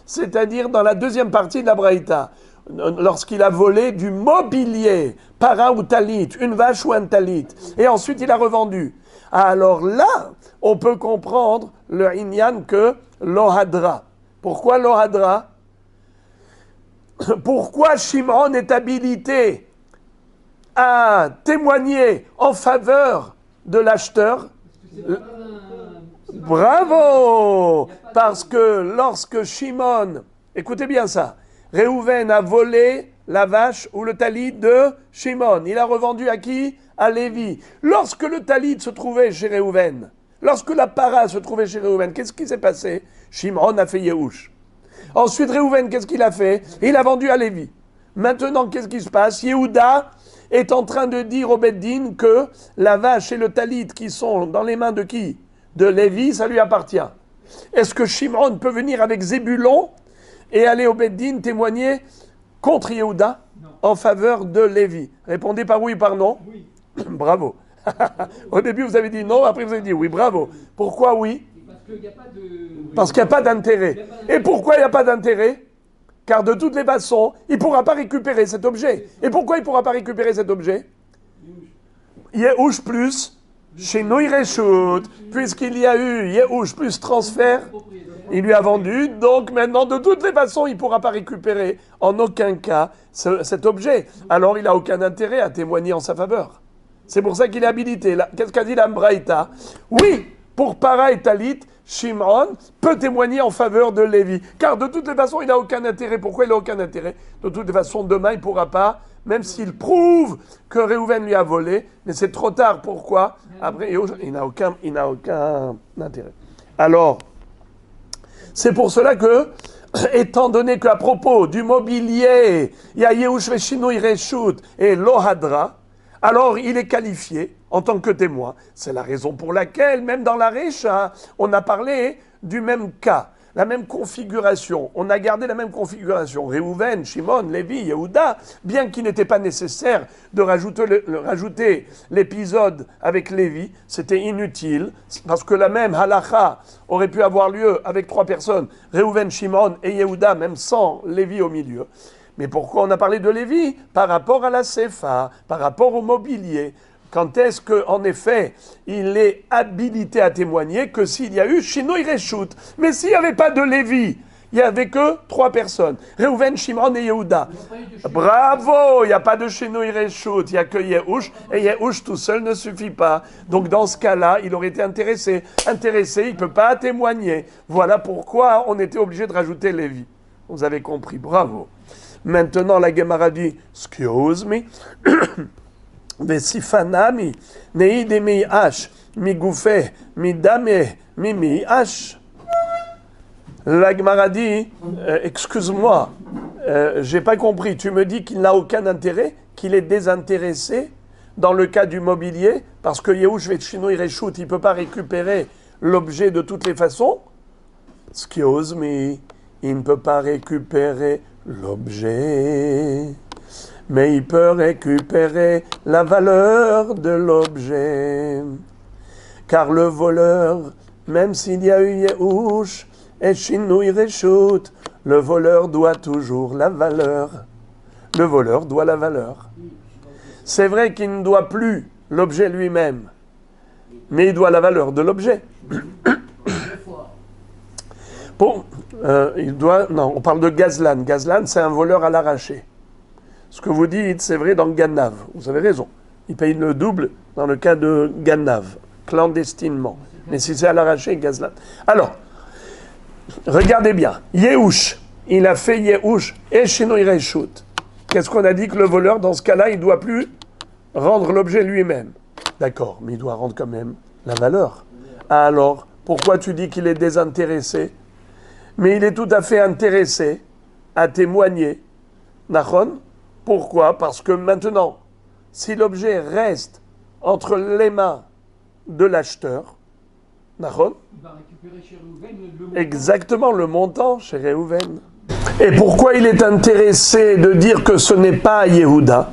c'est-à-dire dans la deuxième partie de la Braïta, lorsqu'il a volé du mobilier, para ou talit, une vache ou un talit, et ensuite il a revendu. Alors là, on peut comprendre le inyan que l'ohadra. Pourquoi l'ohadra? Pourquoi Shimon est habilité à témoigner en faveur de l'acheteur? Bravo! Parce que lorsque Shimon, écoutez bien ça, Réhouven a volé la vache ou le talit de Shimon. Il a revendu à qui? À Lévi. Lorsque le talit se trouvait chez Réhouven, lorsque la para se trouvait chez Réhouven, qu'est-ce qui s'est passé? Shimon a fait Yehush. Ensuite, Réhouven, qu'est-ce qu'il a fait? Il a vendu à Lévi. Maintenant, qu'est-ce qui se passe? Yehuda est en train de dire au Beddin que la vache et le talit qui sont dans les mains de qui? De Lévi, ça lui appartient. Est-ce que Shimon peut venir avec Zébulon et aller au Beddin témoigner contre Yehuda en faveur de Lévi? Répondez par oui ou par non. Oui. Bravo. Au début, vous avez dit non, après vous avez dit oui. Bravo. Pourquoi oui? Parce qu'il n'y a pas de... Parce qu'il n'y a pas d'intérêt. Et pourquoi il n'y a pas d'intérêt? Car de toutes les façons, il ne pourra pas récupérer cet objet. Et pourquoi il ne pourra pas récupérer cet objet? Yehush plus Shinui Reshut, puisqu'il y a eu Yehush plus transfert, il lui a vendu, donc maintenant, de toutes les façons, il ne pourra pas récupérer en aucun cas cet objet. Alors, il n'a aucun intérêt à témoigner en sa faveur. C'est pour ça qu'il est habilité. Qu'est-ce qu'a dit la Braïta? Oui, pour Para et Talit, Shimon peut témoigner en faveur de Lévi. Car de toutes les façons, il n'a aucun intérêt. Pourquoi il n'a aucun intérêt? De toutes les façons, demain, il ne pourra pas, même s'il prouve que Réhouven lui a volé, mais c'est trop tard. Pourquoi? Après, il n'a aucun intérêt. Alors, c'est pour cela que, étant donné qu'à propos du mobilier, il y a Yehush Veshinui Reshut et Lohadra, alors il est qualifié en tant que témoin. C'est la raison pour laquelle, même dans la Récha, on a parlé du même cas, la même configuration. On a gardé la même configuration. Réhouven, Shimon, Lévi, Yehuda, bien qu'il n'était pas nécessaire de rajouter l'épisode avec Lévi, c'était inutile, parce que la même halacha aurait pu avoir lieu avec 3 personnes, Réhouven, Shimon et Yehuda, même sans Lévi au milieu. Mais pourquoi on a parlé de Lévi? Par rapport à la Sefa, par rapport au mobilier. Quand est-ce qu'en effet, il est habilité à témoigner que s'il y a eu Shinui Reshut? Mais s'il n'y avait pas de Lévi, il n'y avait que 3 personnes. Réhouven, Shimon et Yehuda. Bravo! Il n'y a pas de Shinui Reshut, il n'y a que Yehush, et Yehush tout seul ne suffit pas. Donc dans ce cas-là, il aurait été intéressé. Intéressé, il ne peut pas témoigner. Voilà pourquoi on était obligé de rajouter Lévi. Vous avez compris, bravo. Maintenant, la Gemara dit, excuse me, Vesifanami, neide mi ash, mi goufe, mi dame, mi ash. La Gemara dit, excuse-moi, j'ai pas compris, tu me dis qu'il n'a aucun intérêt, qu'il est désintéressé dans le cas du mobilier, parce que Yehush Vechinui Reshut, il ne peut pas récupérer l'objet de toutes les façons. Excuse me, il ne peut pas récupérer l'objet, mais il peut récupérer la valeur de l'objet. Car le voleur, même s'il y a eu Yehush et Shinui Reshut, le voleur doit toujours la valeur. Le voleur doit la valeur. C'est vrai qu'il ne doit plus l'objet lui-même, mais il doit la valeur de l'objet. Bon, non, on parle de Gazlan. Gazlan, c'est un voleur à l'arraché. Ce que vous dites, c'est vrai dans Ganav. Vous avez raison. Il paye le double dans le cas de Ganav, clandestinement. Mais si c'est à l'arraché, Gazlan. Alors, regardez bien. Yehush, il a fait Yehush et Shinui Reshut. Qu'est-ce qu'on a dit? Que le voleur, dans ce cas-là, il ne doit plus rendre l'objet lui-même. D'accord, mais il doit rendre quand même la valeur. Alors, pourquoi tu dis qu'il est désintéressé? Mais il est tout à fait intéressé à témoigner. Nachon? Pourquoi? Parce que maintenant, si l'objet reste entre les mains de l'acheteur, Nachon? Il va récupérer chez Réhouven le montant. Exactement, le montant chez Réhouven. Et pourquoi il est intéressé de dire que ce n'est pas à Yehuda?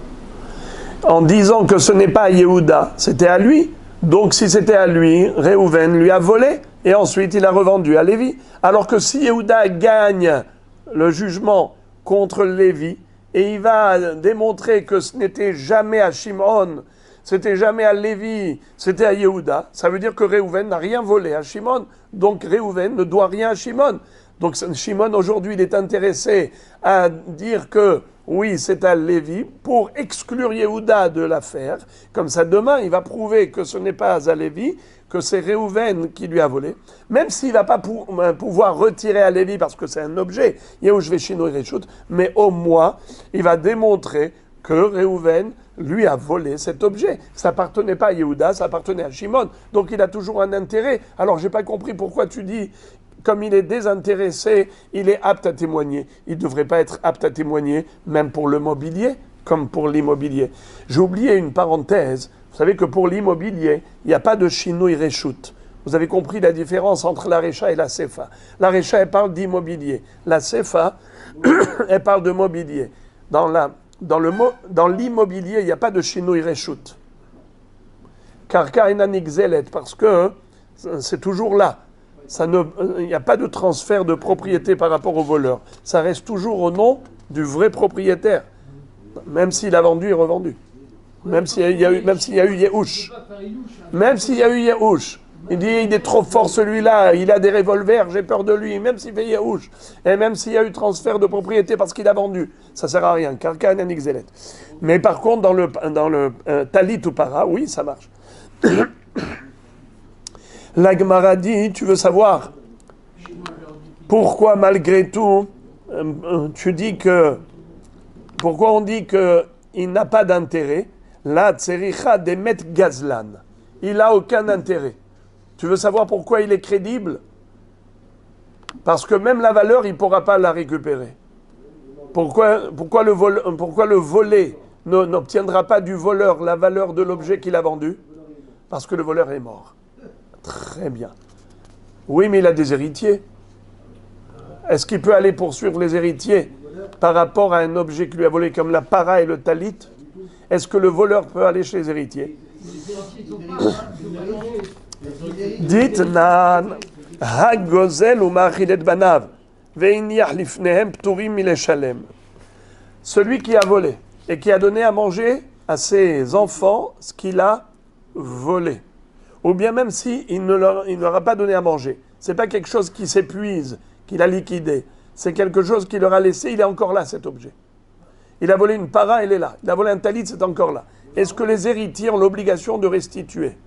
En disant que ce n'est pas à Yehuda, c'était à lui. Donc si c'était à lui, Réhouven lui a volé et ensuite il a revendu à Lévi. Alors que si Yehuda gagne le jugement contre Lévi et il va démontrer que ce n'était jamais à Shimon, c'était jamais à Lévi, c'était à Yehuda. Ça veut dire que Réhouven n'a rien volé à Shimon, donc Réhouven ne doit rien à Shimon. Donc Shimon aujourd'hui il est intéressé à dire que oui c'est à Lévi pour exclure Yehuda de l'affaire. Comme ça demain il va prouver que ce n'est pas à Lévi, que c'est Réhouven qui lui a volé. Même s'il ne va pas pouvoir retirer à Lévi parce que c'est un objet, Yehushveshino Ireshut, mais au moins il va démontrer que Réhouven lui a volé cet objet. Ça appartenait pas à Yehuda, ça appartenait à Shimon. Donc il a toujours un intérêt. Alors j'ai pas compris pourquoi tu dis, comme il est désintéressé, il est apte à témoigner. Il ne devrait pas être apte à témoigner, même pour le mobilier, comme pour l'immobilier. J'ai oublié une parenthèse. Vous savez que pour l'immobilier, il n'y a pas de Shinui Reshut. Vous avez compris la différence entre la Recha et la Sefa. La Recha, elle parle d'immobilier. La Sefa, elle parle de mobilier. Dans l'immobilier, il n'y a pas de Shinui Reshut. Car Kainanik Zelet, parce que c'est toujours là. Il n'y a pas de transfert de propriété par rapport au voleur. Ça reste toujours au nom du vrai propriétaire, même s'il a vendu et revendu. Même s'il y a eu Yehush. Même s'il y a eu Yehush. Il dit, il est trop fort celui-là, il a des revolvers, j'ai peur de lui, même s'il fait Yehush. Et même s'il y a eu transfert de propriété parce qu'il a vendu, ça ne sert à rien. Karkan and Xelet. Mais par contre, dans le Talit ou Para, oui, ça marche. La Gemara dit, tu veux savoir pourquoi malgré tout, tu dis que, pourquoi on dit qu'il n'a pas d'intérêt? La tsericha demet gazlan. Il n'a aucun intérêt. Tu veux savoir pourquoi il est crédible? Parce que même la valeur, il ne pourra pas la récupérer. Pourquoi le volé n'obtiendra pas du voleur la valeur de l'objet qu'il a vendu? Parce que le voleur est mort. Très bien. Oui, mais il a des héritiers. Est-ce qu'il peut aller poursuivre les héritiers par rapport à un objet qui lui a volé comme la para et le talit? Est-ce que le voleur peut aller chez les héritiers? Dites nan hagozel ou machilet banav veiniach lifnehem pturim mileshalem. Celui qui a volé et qui a donné à manger à ses enfants ce qu'il a volé, ou bien même si il ne leur a pas donné à manger, c'est pas quelque chose qui s'épuise, qu'il a liquidé, c'est quelque chose qu'il leur a laissé, il est encore là cet objet. Il a volé une para, elle est là. Il a volé un talit, c'est encore là. Est-ce que les héritiers ont l'obligation de restituer?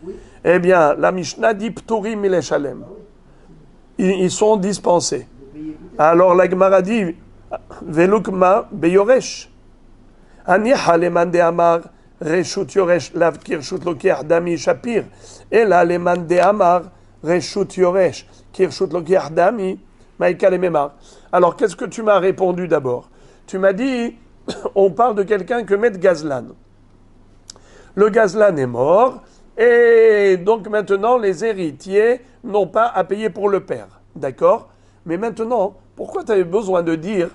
Oui. Eh bien, la Mishnah dit Pturim mileshalem. Ils sont dispensés. Alors la Gemara dit Velukma beyoresh. Aniha leman de amar reshut yoresh lav kirshut lokiach dami shapir. Ela leman de amar reshut yoresh kirshut lokiach dami maïka lememar. Alors qu'est-ce que tu m'as répondu d'abord? Tu m'as dit, on parle de quelqu'un que met Gazlan. Le Gazlan est mort, et donc maintenant les héritiers n'ont pas à payer pour le père. D'accord? Mais maintenant, pourquoi tu avais besoin de dire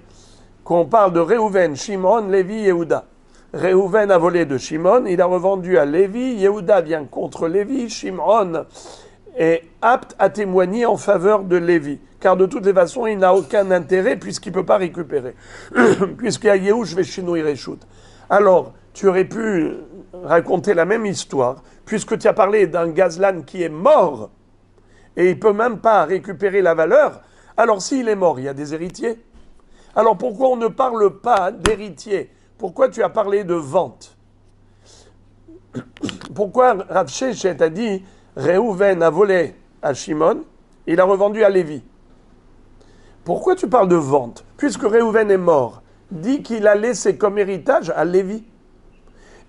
qu'on parle de Réhouven, Shimon, Lévi, Yehuda? Réhouven a volé de Shimon, il a revendu à Lévi, Yehuda vient contre Lévi, Shimon est apte à témoigner en faveur de Lévi. Car de toutes les façons, il n'a aucun intérêt puisqu'il ne peut pas récupérer. Puisqu'il y a Yehush Veshino Ireshut. Alors, tu aurais pu raconter la même histoire, puisque tu as parlé d'un Gazlan qui est mort, et il ne peut même pas récupérer la valeur. Alors, s'il est mort, il y a des héritiers. Alors, pourquoi on ne parle pas d'héritiers? Pourquoi tu as parlé de vente? Pourquoi Rav Sheshet a dit Réhouven a volé à Shimon, il a revendu à Lévi? Pourquoi tu parles de vente? Puisque Réhouven est mort, dis qu'il a laissé comme héritage à Lévi.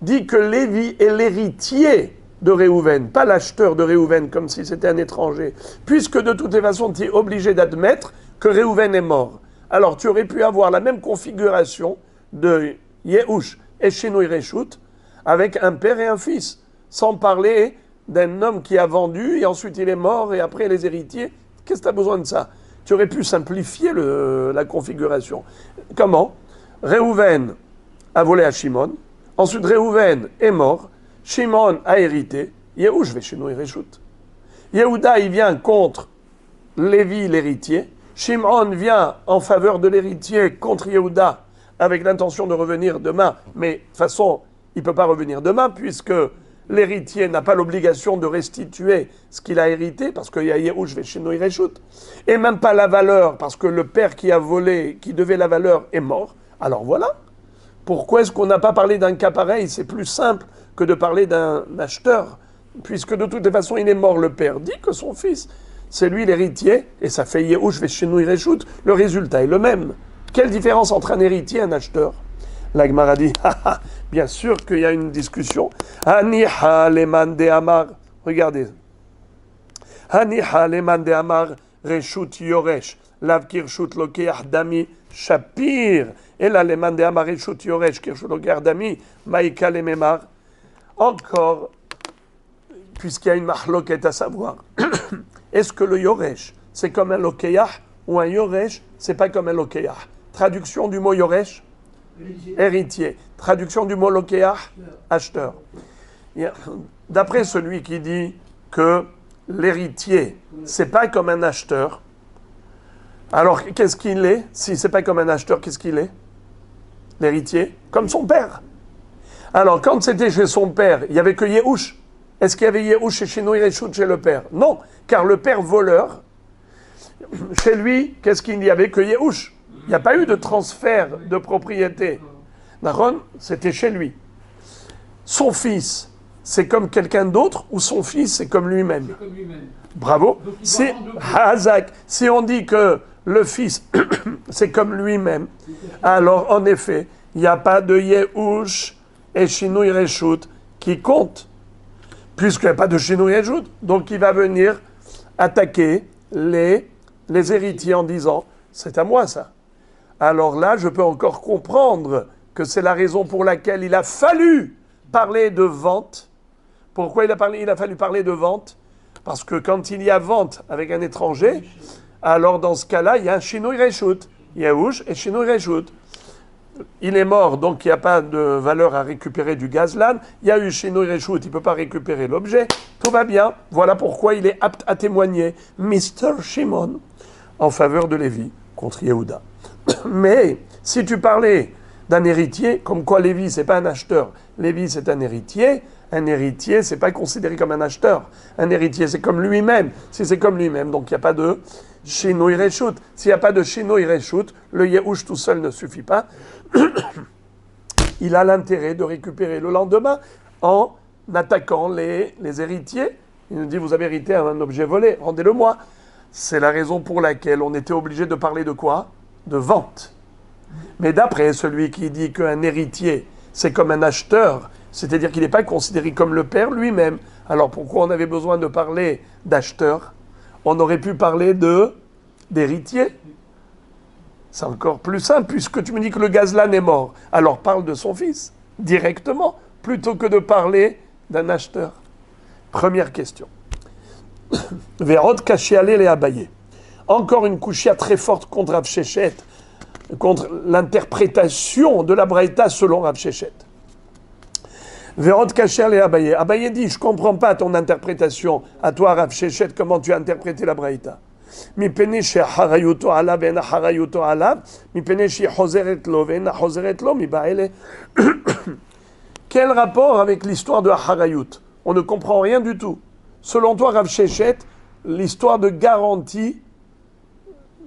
Dis que Lévi est l'héritier de Réhouven, pas l'acheteur de Réhouven, comme si c'était un étranger. Puisque de toutes les façons, tu es obligé d'admettre que Réhouven est mort. Alors tu aurais pu avoir la même configuration de Yehush et Shinui Reshut avec un père et un fils, sans parler d'un homme qui a vendu et ensuite il est mort et après les héritiers. Qu'est-ce que tu as besoin de ça? Tu aurais pu simplifier la configuration. Comment? Réhouven a volé à Shimon, ensuite Réhouven est mort, Shimon a hérité, Yehush Veshino Ireshut. Yehuda, il vient contre Lévi, l'héritier, Shimon vient en faveur de l'héritier contre Yehuda, avec l'intention de revenir demain, mais de toute façon, il ne peut pas revenir demain, puisque l'héritier n'a pas l'obligation de restituer ce qu'il a hérité, parce qu'il y a Yehush Veshino Ireshut, et même pas la valeur, parce que le père qui a volé, qui devait la valeur, est mort. Alors voilà. Pourquoi est-ce qu'on n'a pas parlé d'un cas pareil? C'est plus simple que de parler d'un acheteur, puisque de toutes les façons, il est mort. Le père dit que son fils, c'est lui l'héritier, et ça fait Yehush Veshino Ireshut. Le résultat est le même. Quelle différence entre un héritier et un acheteur? La Gemara dit, bien sûr qu'il y a une discussion. Haniha leman de amar, regardez. Haniha leman de amar reshut yoresh, lav kirshut lokeach dami shapir, et la leman de amar reshut yoresh kirshut lokeach dami maïka lememar. Encore, puisqu'il y a une mahloket à savoir, est-ce que le yoresh, c'est comme un lokeach, ou un yoresh, c'est pas comme un lokeach? Traduction du mot yoresh, héritier. Traduction du mot lokeach, acheteur. D'après celui qui dit que l'héritier, c'est pas comme un acheteur, alors qu'est-ce qu'il est? Si c'est pas comme un acheteur, qu'est-ce qu'il est? L'héritier, comme son père. Alors quand c'était chez son père, il n'y avait que Yehush. Est-ce qu'il y avait Yehush chez Shino Ireshut chez le père? Non, car le père voleur, chez lui, qu'est-ce qu'il n'y avait que Yehush? Il n'y a pas eu de transfert de propriété. Naron, c'était chez lui. Son fils, c'est comme quelqu'un d'autre, ou son fils, c'est comme lui-même? C'est comme lui-même. Bravo. Donc, il C'est va rendre Hazak. Si on dit que le fils, c'est comme lui-même, alors en effet, il n'y a pas de Yehush et Shino Ireshut qui compte, puisqu'il n'y a pas de Shino Ireshut. Donc il va venir attaquer les héritiers en disant, c'est à moi ça. Alors là, je peux encore comprendre que c'est la raison pour laquelle il a fallu parler de vente. Pourquoi il a fallu parler de vente? Parce que quand il y a vente avec un étranger, alors dans ce cas-là, il y a un Shino Ireshut, Yehush et Shino Ireshut. Il est mort, donc il n'y a pas de valeur à récupérer du gazlan. Il y a eu Shino Ireshut, il ne peut pas récupérer l'objet. Tout va bien. Voilà pourquoi il est apte à témoigner, Mr. Shimon, en faveur de Lévi contre Yehuda. Mais si tu parlais d'un héritier, comme quoi Lévi, c'est pas un acheteur, Lévi, c'est un héritier, c'est pas considéré comme un acheteur. Un héritier, c'est comme lui-même. Si c'est comme lui-même, donc il n'y a pas de Shino Ireshut. S'il n'y a pas de Shino Ireshut, le Yehush tout seul ne suffit pas. Il a l'intérêt de récupérer le lendemain en attaquant les héritiers. Il nous dit, vous avez hérité un objet volé, rendez-le-moi. C'est la raison pour laquelle on était obligé de parler de quoi? De vente. Mais d'après celui qui dit qu'un héritier, c'est comme un acheteur, c'est-à-dire qu'il n'est pas considéré comme le père lui-même, alors pourquoi on avait besoin de parler d'acheteur? On aurait pu parler d'héritier. C'est encore plus simple, puisque tu me dis que le gazlan est mort. Alors parle de son fils, directement, plutôt que de parler d'un acheteur. Première question. Verot Kashialé les Abaye. Encore une couchia très forte contre Rav Shechet, contre l'interprétation de la Braïta selon Rav Shechet. Verot Kashialé Abaye. Abaye dit, je ne comprends pas ton interprétation. À toi, Rav Shechet, comment tu as interprété la Braïta? Mipene she harayuto alav ve'ena harayuto alav, mipene she hozeret lo ve'ena hozeret lo, mibaele. Quel rapport avec l'histoire de Harayut? On ne comprend rien du tout. Selon toi, Rav Shechet, l'histoire de garantie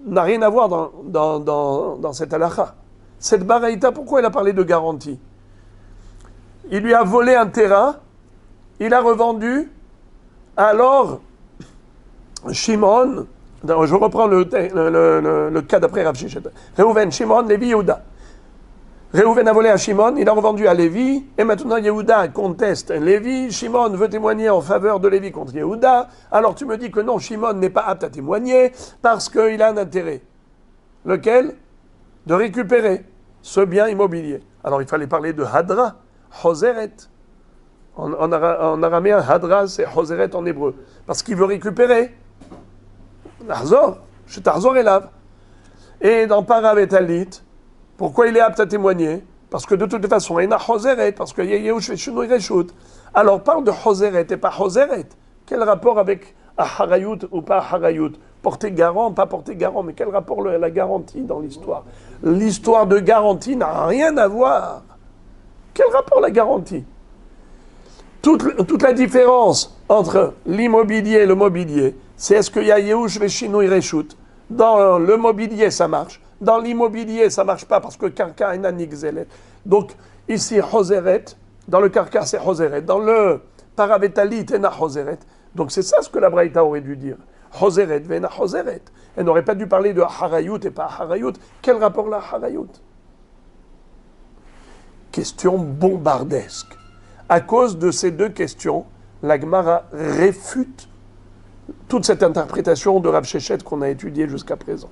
n'a rien à voir dans cette halakha. Cette baraïta, pourquoi il a parlé de garantie? Il lui a volé un terrain, il a revendu, alors Shimon, je reprends le cas d'après Rav Shechet. Reuven, Shimon, Lévi, Yehuda. Reuven a volé à Shimon, il a revendu à Lévi, et maintenant Yehuda conteste Lévi. Shimon veut témoigner en faveur de Lévi contre Yehuda. Alors tu me dis que non, Shimon n'est pas apte à témoigner parce qu'il a un intérêt. Lequel? De récupérer ce bien immobilier. Alors il fallait parler de Hadra, Hozeret. En araméen, Hadra, c'est Hozeret en hébreu. Parce qu'il veut récupérer. Tahzor, chez Tahzor et Lav. Et dans Parav et Talit, pourquoi il est apte à témoigner? Parce que de toute façon, il y a Hozeret, parce qu'il y a Yehush et Shino Ireshut. Alors parle de Hozeret et pas Hozeret. Quel rapport avec Harayut ou pas Harayut? Porter garant, pas porter garant, mais quel rapport la garantie dans l'histoire? L'histoire de garantie n'a rien à voir Quel rapport la garantie? Toute la différence entre l'immobilier et le mobilier, c'est est-ce qu'il y a Yehush Veshinui Reshut? Dans le mobilier, ça marche. Dans l'immobilier, ça ne marche pas parce que Karka est Nanik Zelet. Donc, ici, Hoseret. Dans le Karka, c'est Hoseret. Dans le Paravétali, Tena Hoseret. Donc, c'est ça ce que la Braïta aurait dû dire. Hoseret, Vena Hoseret. Elle n'aurait pas dû parler de Harayut et pas Harayut. Quel rapport là, Harayut? Question bombardesque. À cause de ces deux questions, la Gemara réfute toute cette interprétation de Rav Shechet qu'on a étudiée jusqu'à présent.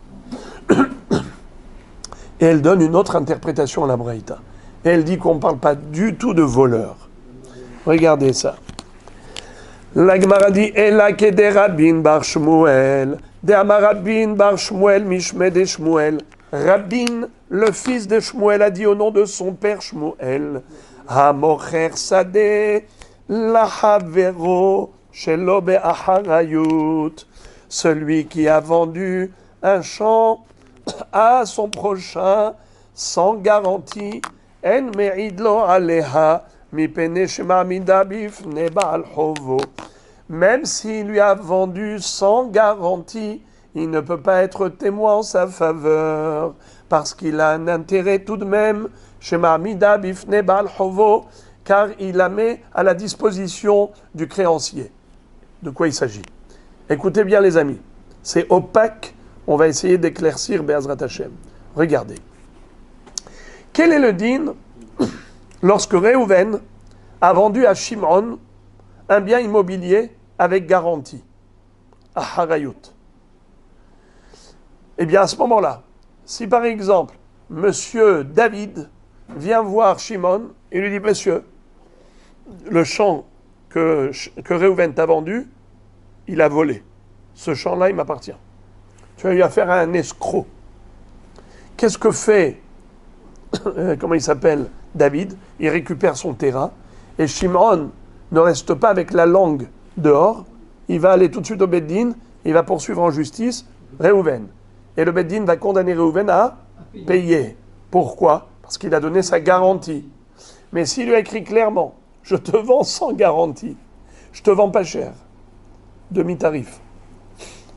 Et elle donne une autre interprétation à la Braïta. Et elle dit qu'on ne parle pas du tout de voleurs. Regardez ça. La Gemara dit Ela kede Rabin bar Shmuel, de Amar Rabin bar Shmuel mishme de Shmuel. Rabin, le fils de Shmuel, a dit au nom de son père Shmuel, Hamocher Sadeh lahavero shelo be'acharayut. Celui qui a vendu un champ à son prochain sans garantie, en me'idlo aleha mipene shema'amida bifne ba'al chovo. Même s'il lui a vendu sans garantie, il ne peut pas être témoin en sa faveur, parce qu'il a un intérêt tout de même, shema'amida bifne ba'al chovo, car il la met à la disposition du créancier. De quoi il s'agit? Écoutez bien les amis, c'est opaque, on va essayer d'éclaircir Be'ezrat Hashem. Regardez. Quel est le din lorsque Réhouven a vendu à Shimon un bien immobilier avec garantie, à Harayut? Eh bien à ce moment-là, si par exemple, monsieur David vient voir Shimon et lui dit, monsieur, le champ que Réhouven t'a vendu, il a volé. Ce champ-là, il m'appartient. Tu as eu affaire à un escroc. Qu'est-ce que fait, comment il s'appelle, David? Il récupère son terrain et Shimon ne reste pas avec la langue dehors. Il va aller tout de suite au Beddin, il va poursuivre en justice Réhouven. Et le Beddin va condamner Réhouven à payer. Pourquoi? Parce qu'il a donné sa garantie. Mais s'il lui a écrit clairement, je te vends sans garantie, je te vends pas cher, demi-tarif.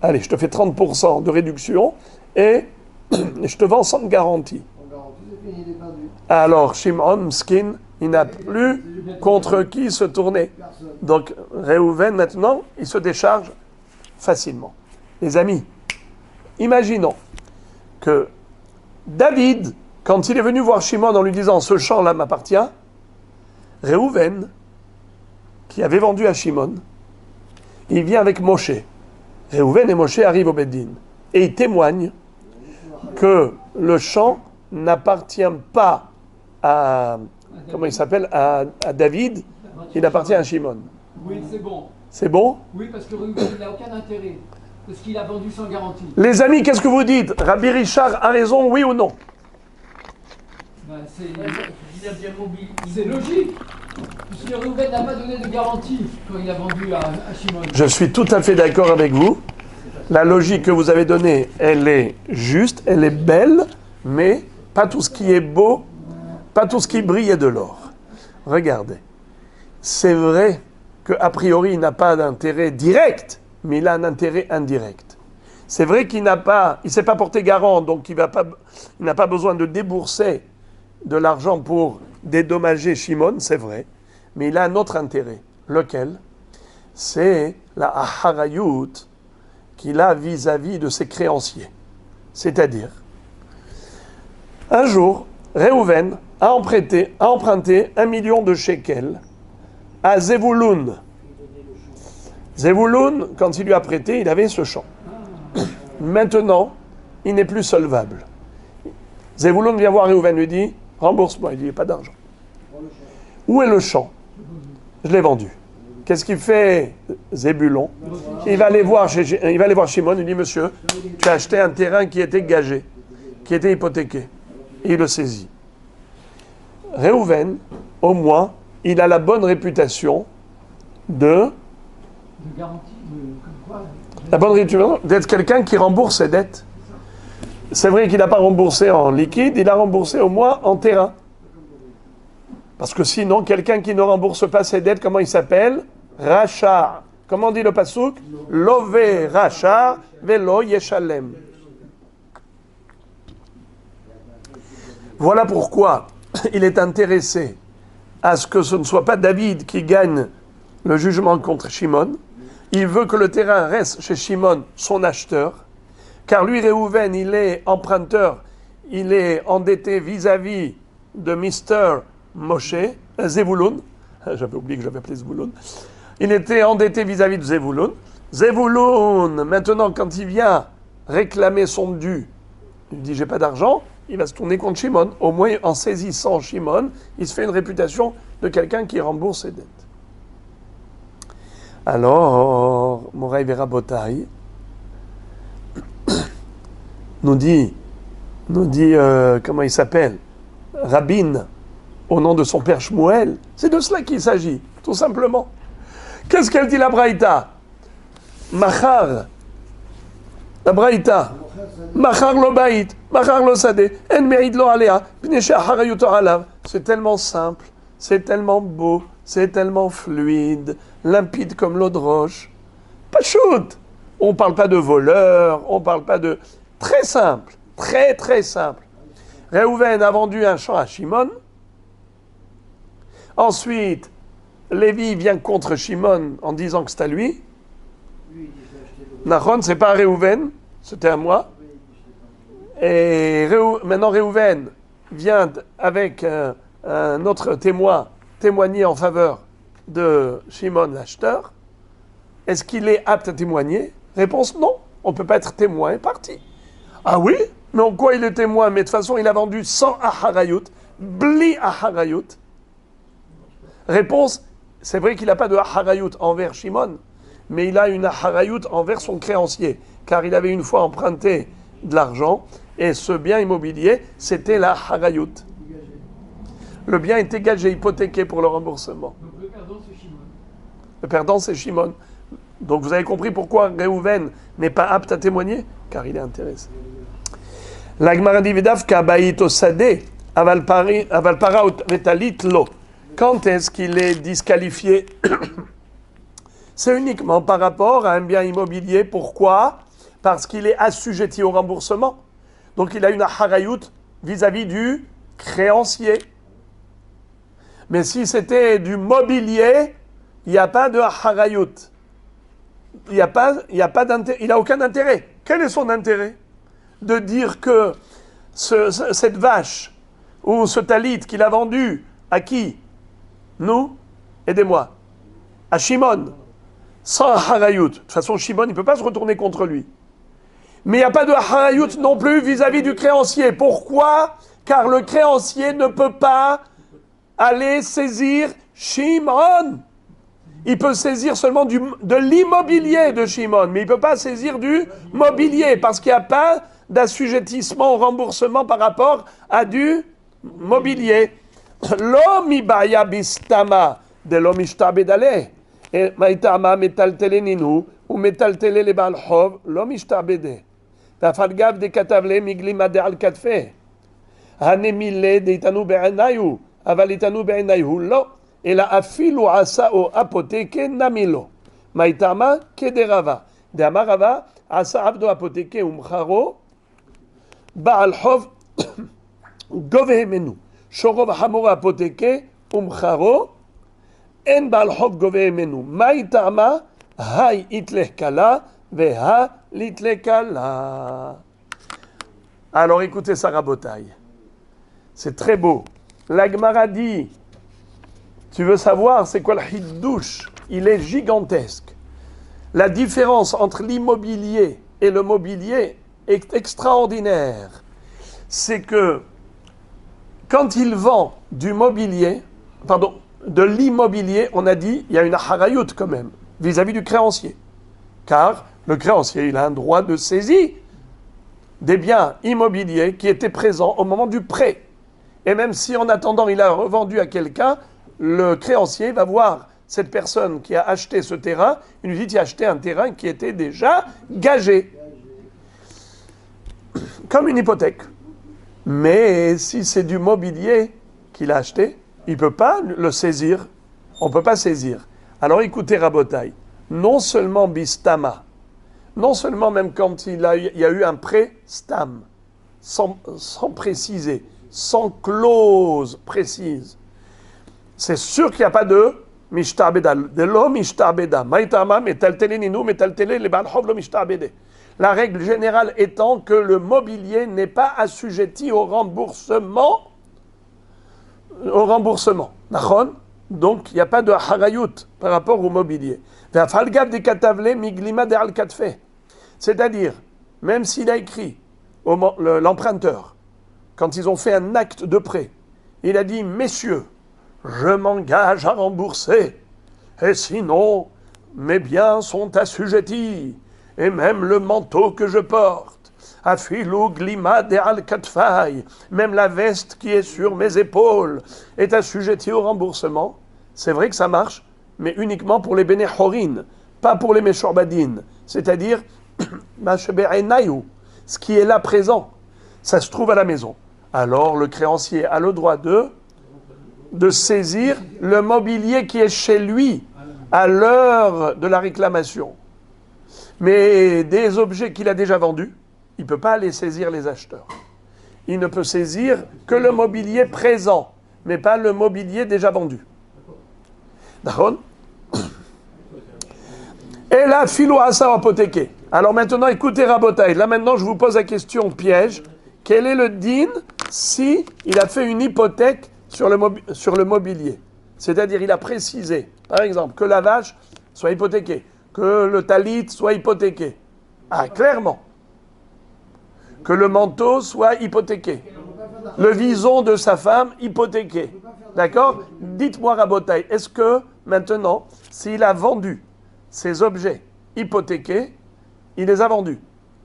Allez, je te fais 30% de réduction et je te vends sans garantie. Alors, Shimon, Mskin, il n'a plus contre qui se tourner. Donc, Réhouven, maintenant, il se décharge facilement. Les amis, imaginons que David, quand il est venu voir Shimon en lui disant « ce champ-là m'appartient », Réhouven, qui avait vendu à Shimon, il vient avec Moshe. Réhouven et Moshe arrivent au Beddin. Et ils témoignent que le champ n'appartient pas à, comment il s'appelle, à David, il appartient à Shimon. Oui, c'est bon. C'est bon? Oui, parce que Réhouven n'a aucun intérêt. Parce qu'il a vendu sans garantie. Les amis, qu'est-ce que vous dites? Rabbi Richard a raison, oui ou non? Ben, c'est logique. Puisque Réhouven n'a pas donné de garantie quand il a vendu à Shimon. Je suis tout à fait d'accord avec vous. La logique que vous avez donnée, elle est juste, elle est belle, mais pas tout ce qui est beau, pas tout ce qui brille est de l'or. Regardez. C'est vrai qu'a priori, il n'a pas d'intérêt direct, mais il a un intérêt indirect. C'est vrai qu'il ne s'est pas porté garant, donc il n'a pas besoin de débourser de l'argent pour dédommager Shimon, c'est vrai, mais il a un autre intérêt. Lequel? C'est la aharayut qu'il a vis-à-vis de ses créanciers. C'est-à-dire, un jour, Réhouven a emprunté 1 million de shekels à Zevouloun. Zevouloun, quand il lui a prêté, il avait ce champ. Maintenant, il n'est plus solvable. Zevouloun vient voir Réhouven, lui dit, rembourse-moi. Il dit, il n'y a pas d'argent. Où est le champ? Je l'ai vendu. Qu'est-ce qu'il fait Zébulon? Il va aller voir Shimon, il dit, monsieur, tu as acheté un terrain qui était gagé, qui était hypothéqué. Et il le saisit. Réhouven, au moins, il a la bonne réputation De garantie la bonne réputation d'être quelqu'un qui rembourse ses dettes. C'est vrai qu'il n'a pas remboursé en liquide, il a remboursé au moins en terrain. Parce que sinon, quelqu'un qui ne rembourse pas ses dettes, comment il s'appelle? Racha. Comment dit le pasuk? Lové Racha velo yeshalem. Voilà pourquoi il est intéressé à ce que ce ne soit pas David qui gagne le jugement contre Shimon. Il veut que le terrain reste chez Shimon, son acheteur, car lui, Réhouven, il est emprunteur, il est endetté vis-à-vis de Mr. Moshe, Zevulun. J'avais oublié que j'avais appelé Zevulun. Il était endetté vis-à-vis de Zevulun. Zevulun, maintenant, quand il vient réclamer son dû, il dit « j'ai pas d'argent », il va se tourner contre Shimon. Au moins, en saisissant Shimon, il se fait une réputation de quelqu'un qui rembourse ses dettes. Alors, Moraï Verabotai nous dit comment il s'appelle, Rabin, au nom de son père Shmuel. C'est de cela qu'il s'agit, tout simplement. Qu'est-ce qu'elle dit la Braïta? Machar, la Braïta. Machar lo baït, machar lo sadeh, en merid lo alea, p'neshe acharayuto alav. C'est tellement simple, c'est tellement beau, c'est tellement fluide, limpide comme l'eau de roche. Pas shoot. On ne parle pas de voleur, on ne parle pas de... Très simple, très très simple. Réhouven a vendu un champ à Shimon. Ensuite, Lévi vient contre Shimon en disant que c'est à lui. Nachon, c'est pas à Réhouven, c'était à moi. Et maintenant Réhouven vient avec un autre témoin témoigner en faveur de Shimon l'acheteur. Est-ce qu'il est apte à témoigner? Réponse non, on ne peut pas être témoin, parti. Ah oui? Mais en quoi il est témoin? Mais de toute façon, il a vendu 100 acharayut, bli acharayut. Réponse, c'est vrai qu'il n'a pas de acharayut envers Shimon, mais il a une acharayut envers son créancier, car il avait une fois emprunté de l'argent, et ce bien immobilier, c'était la acharayut. Le bien était gagé, hypothéqué pour le remboursement. Donc le perdant, c'est Shimon. Le perdant, c'est Shimon. Donc vous avez compris pourquoi Réhouven n'est pas apte à témoigner? Car il est intéressé. La Gemara dit Vedavka baïto sadeh aval para vetalit lo. Quand est-ce qu'il est disqualifié? C'est uniquement par rapport à un bien immobilier. Pourquoi? Parce qu'il est assujetti au remboursement. Donc il a une harayut vis-à-vis du créancier. Mais si c'était du mobilier, il n'y a pas de harayut. Il n'a aucun intérêt. Quel est son intérêt? De dire que cette vache ou ce talit qu'il a vendu à qui? Nous? Aidez-moi. À Shimon. Sans harayut. De toute façon, Shimon, il ne peut pas se retourner contre lui. Mais il n'y a pas de harayut non plus vis-à-vis du créancier. Pourquoi? Car le créancier ne peut pas aller saisir Shimon. Il peut saisir seulement de l'immobilier de Shimon, mais il ne peut pas saisir du mobilier, parce qu'il n'y a pas d'assujettissement au remboursement par rapport à du mobilier. Lo mibaya bistama de lo mishtabedale. Et maitama metaltele ninu, ou metaltele le balchov, lo mishtabede. Vafalgav de katavle miglima de al katfe. Hanemile de itanu be'anayu, aval itanu be'anayu lo. Et la afilu asa o apoteke namilo. Maitama kederava. De amarava asa abdo apoteke umcharo. Baal hov govehemenu. Shorov hamora apoteke umcharo. En baal hov govehemenu. Maitama hay itlech kala veha litlech kala. Alors écoutez ça, Rabotai. C'est très beau. La Gemara dit, tu veux savoir c'est quoi le hiddouche? Il est gigantesque. La différence entre l'immobilier et le mobilier est extraordinaire. C'est que quand il vend du mobilier, de l'immobilier, on a dit il y a une harayut quand même vis-à-vis du créancier. Car le créancier, il a un droit de saisie des biens immobiliers qui étaient présents au moment du prêt. Et même si en attendant il a revendu à quelqu'un, le créancier va voir cette personne qui a acheté ce terrain, il lui dit tu as acheté un terrain qui était déjà gagé. Comme une hypothèque. Mais si c'est du mobilier qu'il a acheté, il ne peut pas le saisir. On ne peut pas saisir. Alors écoutez Rabotai, non seulement bistama, non seulement même quand il y a eu un pré-stam, sans préciser, sans clause précise, c'est sûr qu'il n'y a pas de mishtarbeda. De lo mishtarbeda. Maïtama, metalteleninu, metaltele, le balhov lo mishtarbede. La règle générale étant que le mobilier n'est pas assujetti au remboursement. Nachon? Donc, il n'y a pas de harayut par rapport au mobilier. C'est-à-dire, même s'il a écrit l'emprunteur, quand ils ont fait un acte de prêt, il a dit, messieurs, je m'engage à rembourser, et sinon, mes biens sont assujettis, et même le manteau que je porte, afilou glima de al katfai, même la veste qui est sur mes épaules est assujettie au remboursement. C'est vrai que ça marche, mais uniquement pour les bénéchorin, pas pour les méchorbadines, c'est-à-dire ce qui est là présent, ça se trouve à la maison. Alors le créancier a le droit de saisir le mobilier qui est chez lui à l'heure de la réclamation. Mais des objets qu'il a déjà vendus, il ne peut pas aller saisir les acheteurs. Il ne peut saisir que le mobilier présent, mais pas le mobilier déjà vendu. D'accord ? Et là, philo asa apothéqué. Alors maintenant, écoutez Rabotai. Là maintenant, je vous pose la question piège. Quel est le din si il a fait une hypothèque sur le mobilier? C'est-à-dire, il a précisé, par exemple, que la vache soit hypothéquée, que le talit soit hypothéqué. Ah, clairement. Que le manteau soit hypothéqué. Le vison de sa femme hypothéqué. D'accord? Dites-moi, Rabotai, est-ce que maintenant, s'il a vendu ces objets hypothéqués, il les a vendus,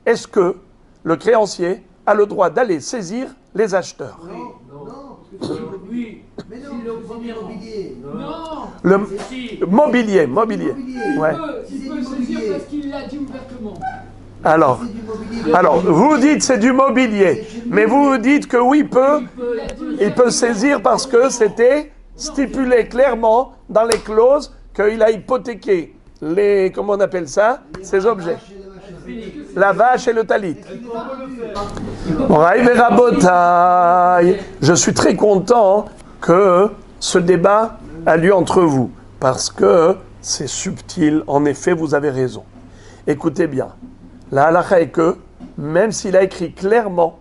est-ce que le créancier a le droit d'aller saisir les acheteurs? Oui. Mais non, c'est du mobilier. Non. Le mobilier. Ouais. Il peut saisir parce qu'il l'a dit ouvertement. Alors, vous dites c'est du mobilier, mais vous dites que oui, il peut saisir parce que c'était stipulé clairement dans les clauses qu'il a hypothéqué comment on appelle ça, ces objets. La vache et le talit. Je suis très content que ce débat a lieu entre vous, parce que c'est subtil, en effet, vous avez raison. Écoutez bien, la halakha est que, même s'il a écrit clairement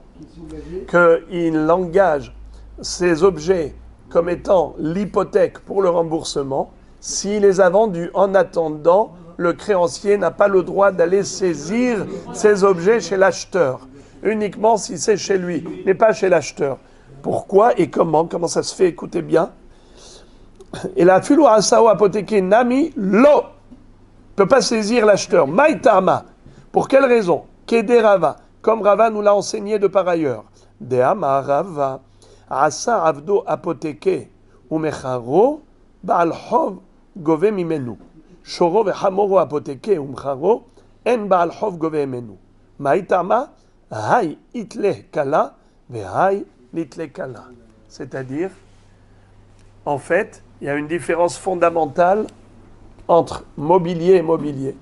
qu'il engage ces objets comme étant l'hypothèque pour le remboursement, s'il les a vendus en attendant, le créancier n'a pas le droit d'aller saisir ces objets chez l'acheteur, uniquement si c'est chez lui, mais pas chez l'acheteur. Pourquoi et comment ça se fait? Écoutez bien. Et la filu asao apothéqué nami lo peut pas saisir l'acheteur. Maïtama. Pour quelle raison? Kede Rava, comme Rava nous l'a enseigné de par ailleurs. Deama Rava asa avdo apothéqué umecharo baal hov gove mimenu. Shoro vehamoro apothéqué umcharo en baal hov gove mimenu. Maïtama hay itle kala vehay litle kala. C'est-à-dire, en fait, il y a une différence fondamentale entre mobilier et mobilier.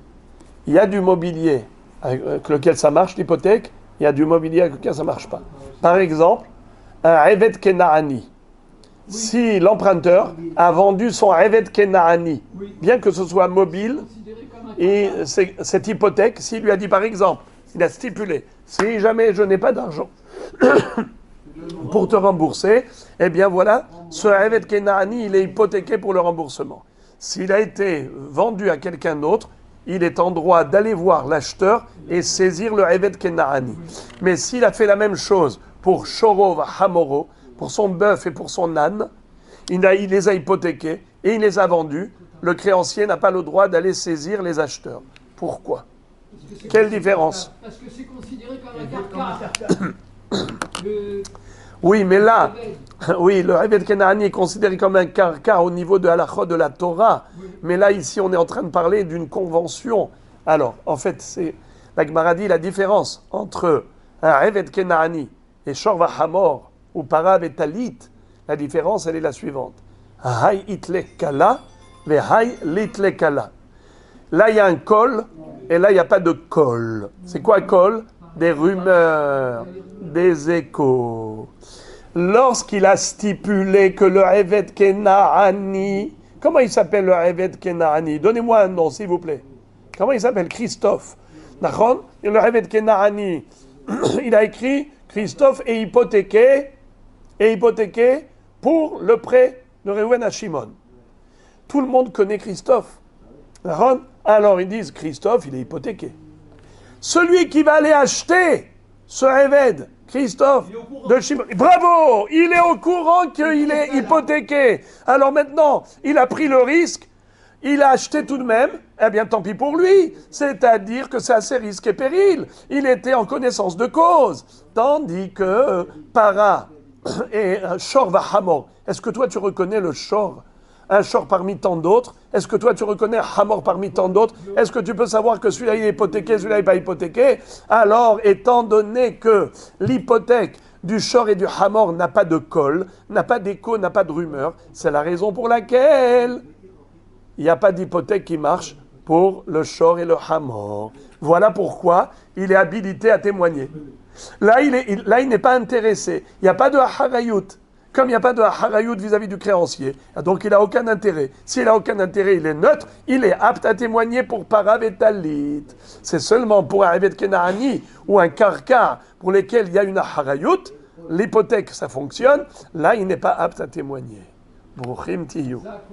Il y a du mobilier avec lequel ça marche, l'hypothèque, il y a du mobilier avec lequel ça ne marche pas. Par exemple, un Evet Kenaani. Si l'emprunteur a vendu son Evet Kenaani, bien que ce soit mobile, et cette hypothèque, s'il lui a dit par exemple, il a stipulé, si jamais je n'ai pas d'argent pour te rembourser, eh bien voilà, ce Evet Kenaani, il est hypothéqué pour le remboursement. S'il a été vendu à quelqu'un d'autre, il est en droit d'aller voir l'acheteur et saisir le Evet Kenaani. Mais s'il a fait la même chose pour Shoro Hamoro, pour son bœuf et pour son âne, il les a hypothéqués et il les a vendus, le créancier n'a pas le droit d'aller saisir les acheteurs. Pourquoi? Quelle différence? Parce que c'est considéré comme un carcar. Oui, mais là, oui, le Evet Kenaani est considéré comme un carcar au niveau de halakha de la Torah. Mais là, ici, on est en train de parler d'une convention. Alors, en fait, la Gemara dit la différence entre un Evet Kenaani et Shor Vahamor ou Parab et Talit. La différence, elle est la suivante. Hay itlekala, ve hay litlekala. Là, il y a un col, et là, il n'y a pas de col. C'est quoi col? Des rumeurs, des échos. Lorsqu'il a stipulé que le Eved Kenaani, comment il s'appelle le Eved Kenaani? Donnez-moi un nom, s'il vous plaît. Comment il s'appelle? Christophe. D'accord? Et le Eved Kenaani, il a écrit Christophe est hypothéqué pour le prêt de Reuven à Shimon. Tout le monde connaît Christophe. D'accord? Alors ils disent Christophe, il est hypothéqué. Celui qui va aller acheter ce Eved, Christophe de Shimon, bravo, il est au courant qu'il est hypothéqué. Alors maintenant, il a pris le risque, il a acheté tout de même, eh bien tant pis pour lui. C'est-à-dire que c'est assez risque et péril. Il était en connaissance de cause. Tandis que Para et Shor va Hamor, est-ce que toi tu reconnais le Shor? Un Shor parmi tant d'autres? Est-ce que toi tu reconnais Hamor parmi tant d'autres? Est-ce que tu peux savoir que celui-là il est hypothéqué, celui-là il n'est pas hypothéqué? Alors, étant donné que l'hypothèque du Shor et du Hamor n'a pas de col, n'a pas d'écho, n'a pas de rumeur, c'est la raison pour laquelle il n'y a pas d'hypothèque qui marche pour le Shor et le Hamor. Voilà pourquoi il est habilité à témoigner. Là, il n'est pas intéressé. Il n'y a pas de Harayut. Comme il n'y a pas de Harayut vis-à-vis du créancier, donc il n'a aucun intérêt. S'il n'a aucun intérêt, il est neutre, il est apte à témoigner pour Parav et Talit. C'est seulement pour un Eved Kenaani ou un Karka pour lesquels il y a une Harayut, l'hypothèque, ça fonctionne, là, il n'est pas apte à témoigner. Bruchim Tiyu.